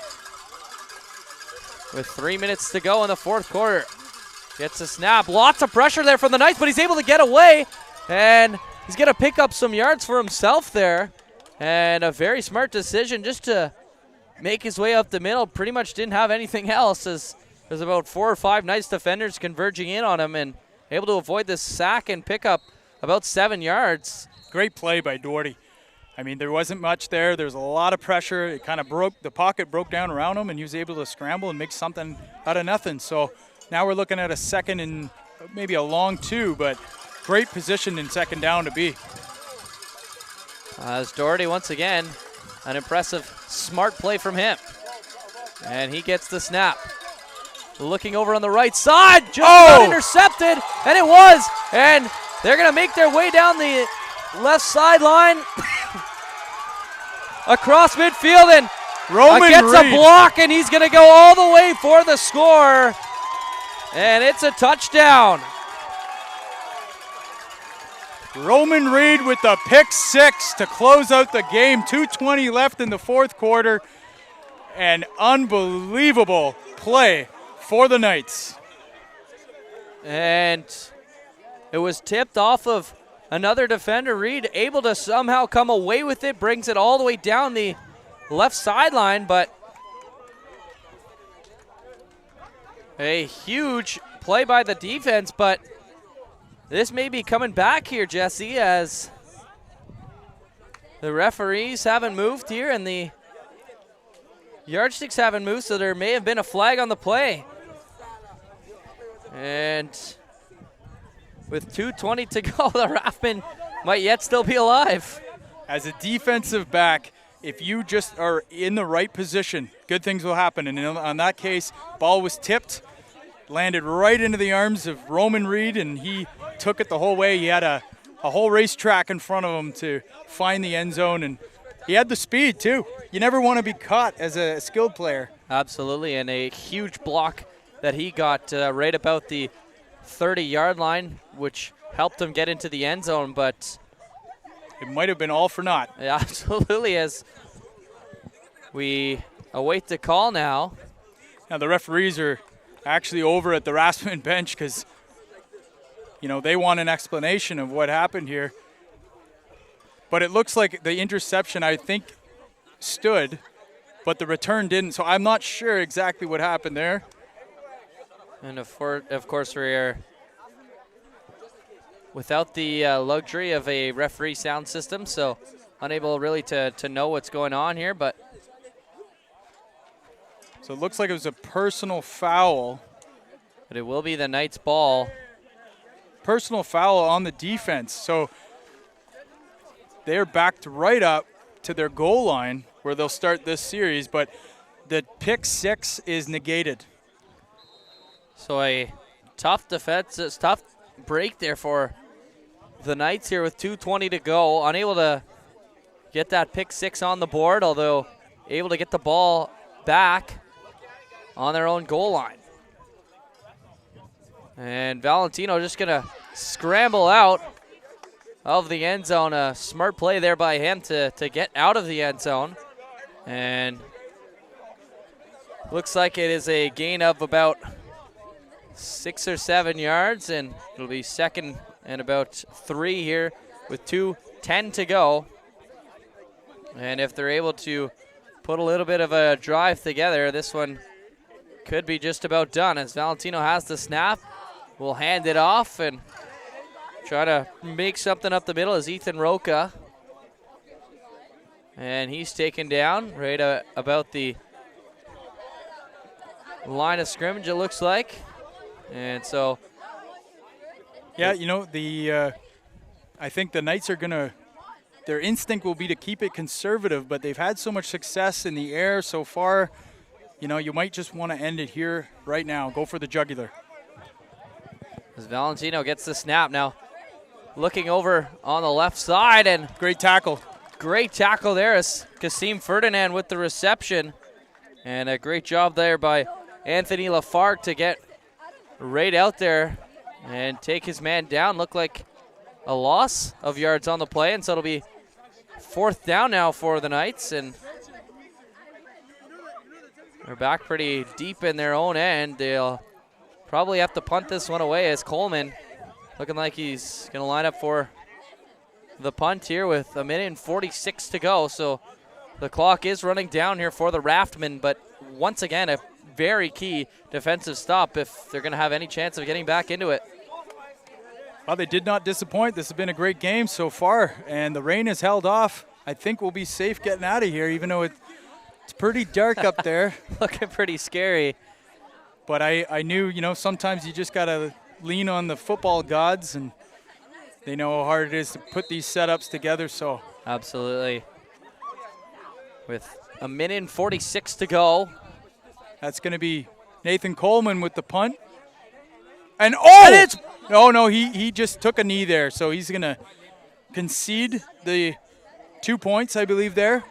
with 3 minutes to go in the fourth quarter. Gets a snap. Lots of pressure there from the Knights, but he's able to get away, and he's going to pick up some yards for himself there. And a very smart decision just to make his way up the middle. Pretty much didn't have anything else, as there's about 4 or 5 Knights defenders converging in on him, and able to avoid this sack and pick up about 7 yards. Great play by Doherty. I mean, there wasn't much there. There was a lot of pressure. It kind of the pocket broke down around him, and he was able to scramble and make something out of nothing. So now we're looking at a second and maybe a long 2, but great position in second down to be. As Doherty, once again, an impressive, smart play from him. And he gets the snap. Looking over on the right side, just got intercepted, and it was. And they're going to make their way down the left sideline across midfield, and Roman gets Reed. a block, and he's going to go all the way for the score. And it's a touchdown. Roman Reed with the pick 6 to close out the game. 2:20 left in the fourth quarter. An unbelievable play for the Knights. And it was tipped off of another defender. Reed able to somehow come away with it, brings it all the way down the left sideline, but a huge play by the defense. But this may be coming back here, Jesse, as the referees haven't moved here and the yardsticks haven't moved, so there may have been a flag on the play. And with 2:20 to go, the Raftsmen might yet still be alive. As a defensive back, if you just are in the right position, good things will happen. And in that case, ball was tipped, landed right into the arms of Roman Reed, and he took it the whole way. He had a whole racetrack in front of him to find the end zone, and he had the speed too. You never want to be caught as a skilled player. Absolutely, and a huge block that he got right about the 30-yard line, which helped him get into the end zone, but it might have been all for naught. Yeah, absolutely, as we await the call now. Now the referees are actually over at the Raftsmen bench because, they want an explanation of what happened here. But it looks like the interception, I think, stood, but the return didn't. So I'm not sure exactly what happened there. And of course, we're without the luxury of a referee sound system, so unable really to know what's going on here. But so it looks like it was a personal foul. But it will be the Knights' ball. Personal foul on the defense. So they're backed right up. to their goal line where they'll start this series, but the pick 6 is negated. So a tough defense, tough break there for the Knights here with 2:20 to go. Unable to get that pick 6 on the board, although able to get the ball back on their own goal line. And Valentino just going to scramble out of the end zone. A smart play there by him to get out of the end zone. And looks like it is a gain of about 6 or 7 yards, and it'll be second and about 3 here with 2:10 to go. And if they're able to put a little bit of a drive together, this one could be just about done, as Valentino has the snap. Will hand it off and try to make something up the middle as Ethan Roca. And he's taken down right about the line of scrimmage, it looks like. And so, yeah, you know, I think the Knights are gonna, their instinct will be to keep it conservative, but they've had so much success in the air so far. You know, you might just want to end it here right now. Go for the jugular. As Valentino gets the snap now, looking over on the left side, and great tackle. Great tackle there as Kasim Ferdinand with the reception, and a great job there by Anthony Lafargue to get right out there and take his man down. Looked like a loss of yards on the play, and so it'll be 4th down now for the Knights, and they're back pretty deep in their own end. They'll probably have to punt this one away, as Coleman looking like he's going to line up for the punt here with 1:46 to go. So the clock is running down here for the Raftsmen, but once again, a very key defensive stop if they're going to have any chance of getting back into it. Well, they did not disappoint. This has been a great game so far, and the rain has held off. I think we'll be safe getting out of here, even though it's pretty dark up there. Looking pretty scary. But I knew, you know, sometimes you just got to lean on the football gods, and they know how hard it is to put these setups together. So absolutely. With 1:46 to go. That's going to be Nathan Coleman with the punt. And no, he just took a knee there, so he's going to concede the 2 points, I believe, there.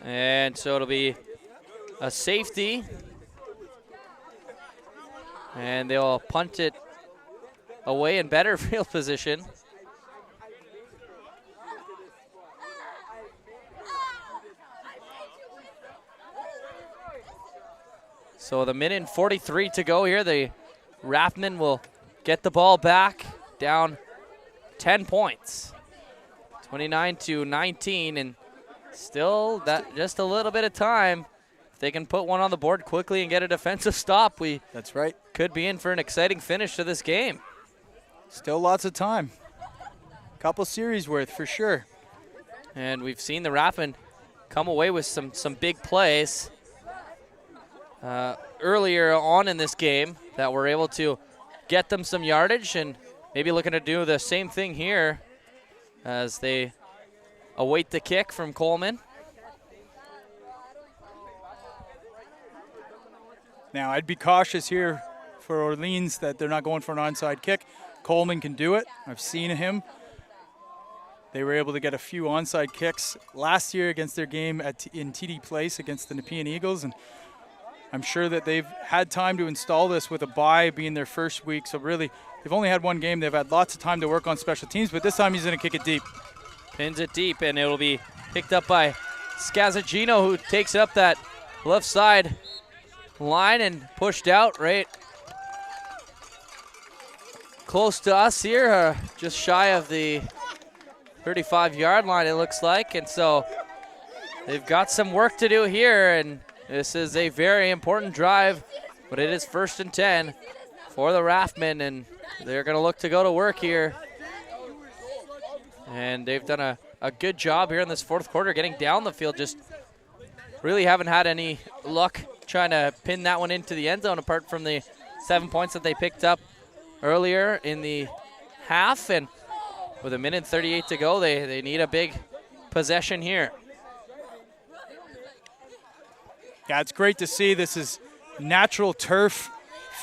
And so it'll be a safety. And they'll punt it away in better field position. So with 1:43 to go here, the Raftsmen will get the ball back, down 10 points. 29-19, and still that just a little bit of time. If they can put one on the board quickly and get a defensive stop, that's right, could be in for an exciting finish to this game. Still lots of time. Couple series worth for sure. And we've seen the Raftsmen come away with some big plays earlier on in this game that were able to get them some yardage, and maybe looking to do the same thing here as they await the kick from Coleman. Now, I'd be cautious here for Orleans that they're not going for an onside kick. Coleman can do it. I've seen him. They were able to get a few onside kicks last year against their game in TD Place against the Nepean Eagles, and I'm sure that they've had time to install this with a bye being their first week. So really, they've only had one game. They've had lots of time to work on special teams, but this time he's going to kick it deep. Pins it deep, and it'll be picked up by Scazzagino, who takes up that left side line and pushed out right close to us here, just shy of the 35-yard line, it looks like. And so they've got some work to do here, and this is a very important drive, but it is 1st and 10 for the Raftsmen, and they're going to look to go to work here. And they've done a good job here in this 4th quarter getting down the field. Just really haven't had any luck trying to pin that one into the end zone, apart from the 7 points that they picked up earlier in the half. And with 1:38 to go, they need a big possession here. Yeah, it's great to see. This is natural turf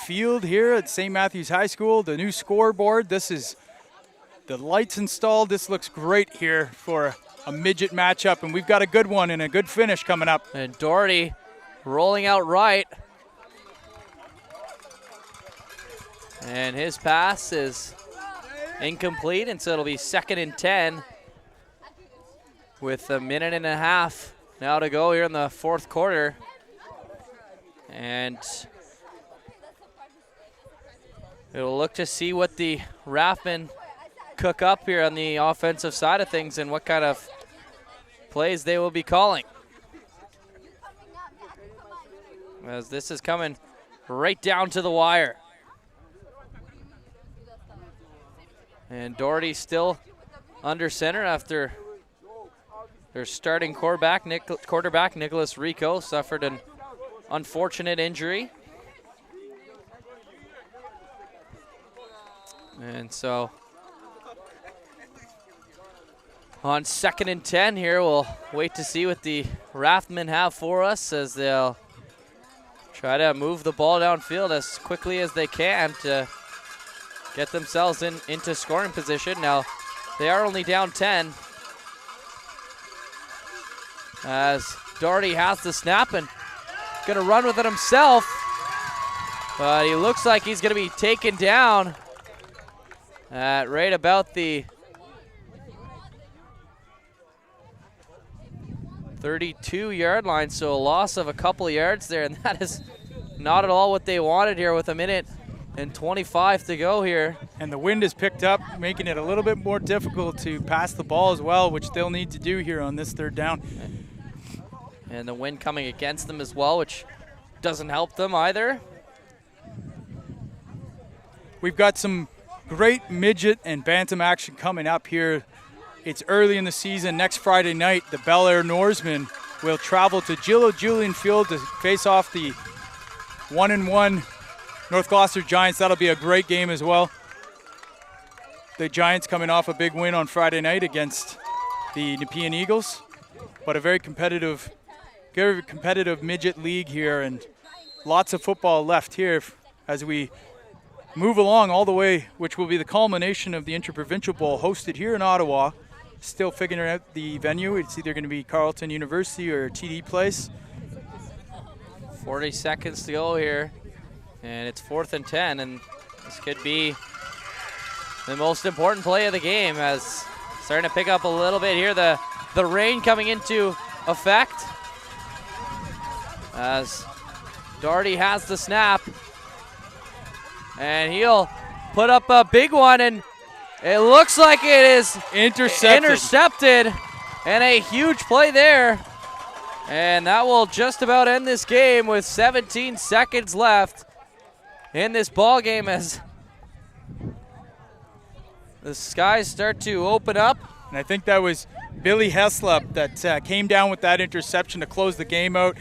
field here at St. Matthew's High School. The new scoreboard. This is the lights installed. This looks great here for a midget matchup, and we've got a good one and a good finish coming up. And Doherty rolling out right. And his pass is incomplete, and so it'll be 2nd and 10 with a minute and a half now to go here in the fourth quarter. And we'll look to see what the Raftsmen cook up here on the offensive side of things and what kind of plays they will be calling. As this is coming right down to the wire. And Doherty still under center after their starting quarterback Nicholas Rico suffered an unfortunate injury. And so on 2nd and 10 here, we'll wait to see what the Raftsmen have for us as they'll try to move the ball downfield as quickly as they can to get themselves into scoring position. Now, they are only down 10 as Doherty has the snap and going to run with it himself, but he looks like he's going to be taken down at right about the 32-yard line, so a loss of a couple yards there, and that is not at all what they wanted here with a minute and 25 to go here. And the wind has picked up, making it a little bit more difficult to pass the ball as well, which they'll need to do here on this 3rd down. And the wind coming against them as well, which doesn't help them either. We've got some great midget and bantam action coming up here. It's early in the season. Next Friday night, the Bel Air Norsemen will travel to Gillo Julian Field to face off the 1-1 North Gloucester Giants. That'll be a great game as well. The Giants coming off a big win on Friday night against the Nepean Eagles, but a very competitive midget league here, and lots of football left here as we move along all the way, which will be the culmination of the Interprovincial Bowl hosted here in Ottawa. Still figuring out the venue. It's either going to be Carleton University or TD Place. 40 seconds to go here, and it's 4th and 10, and this could be the most important play of the game as starting to pick up a little bit here. The rain coming into effect as Doherty has the snap, and he'll put up a big one, and it looks like it is intercepted, and a huge play there. And that will just about end this game with 17 seconds left in this ball game as the skies start to open up. And I think that was Billy Heslop that came down with that interception to close the game out.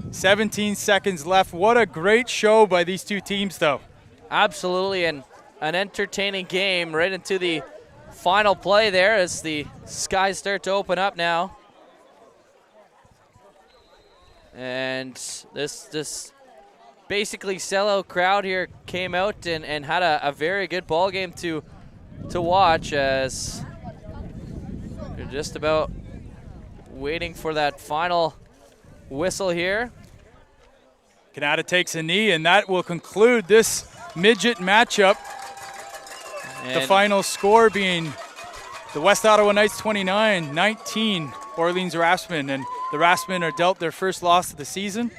17 seconds left. What a great show by these two teams, though. Absolutely, and an entertaining game right into the final play there as the skies start to open up now. And this basically sellout crowd here came out and had a very good ball game to watch as they're just about waiting for that final whistle here. Canada takes a knee, and that will conclude this midget matchup. And the final score being the West Ottawa Knights 29-19, Orleans Raftsmen, and the Raftsmen are dealt their first loss of the season.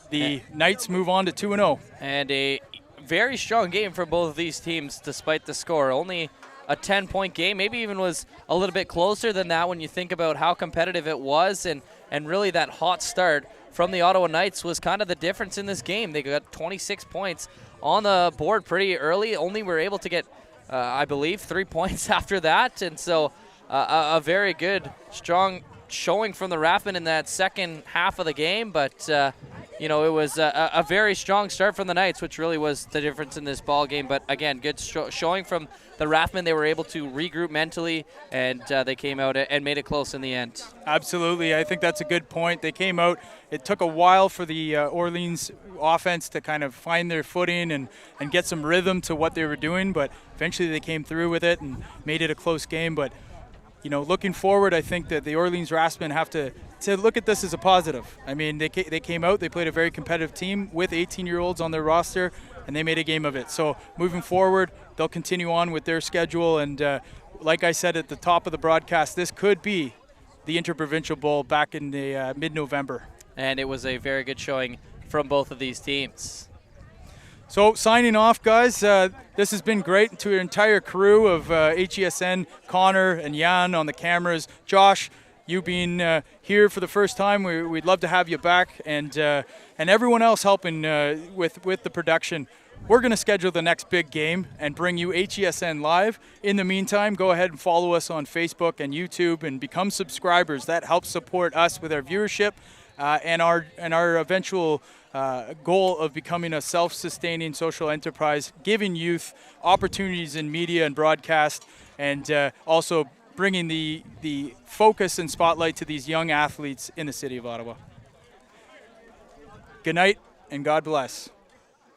The Knights move on to 2-0. And a very strong game for both of these teams despite the score. Only a 10-point game, maybe even was a little bit closer than that when you think about how competitive it was, and really that hot start from the Ottawa Knights was kind of the difference in this game. They got 26 points on the board pretty early, only were able to get, I believe, 3 points after that, and so a very good, strong showing from the Raftsmen in that second half of the game, but you know, it was a very strong start from the Knights, which really was the difference in this ball game. But again, good showing from the Raftsmen. They were able to regroup mentally, and they came out and made it close in the end. Absolutely. I think that's a good point. They came out. It took a while for the Orleans offense to kind of find their footing and get some rhythm to what they were doing, but eventually they came through with it and made it a close game. But, you know, looking forward, I think that the Orleans Raftsmen have to look at this as a positive. I mean, they came out, they played a very competitive team with 18-year-olds on their roster, and they made a game of it. So moving forward, they'll continue on with their schedule. And like I said at the top of the broadcast, this could be the Interprovincial Bowl back in the mid-November. And it was a very good showing from both of these teams. So signing off, guys, this has been great. To your entire crew of HESN, Connor and Jan on the cameras, Josh, you being here for the first time, we'd love to have you back, and everyone else helping with the production. We're going to schedule the next big game and bring you HESN live. In the meantime, go ahead and follow us on Facebook and YouTube and become subscribers. That helps support us with our viewership and our eventual goal of becoming a self-sustaining social enterprise, giving youth opportunities in media and broadcast, and also bringing the focus and spotlight to these young athletes in the city of Ottawa. Good night, and God bless.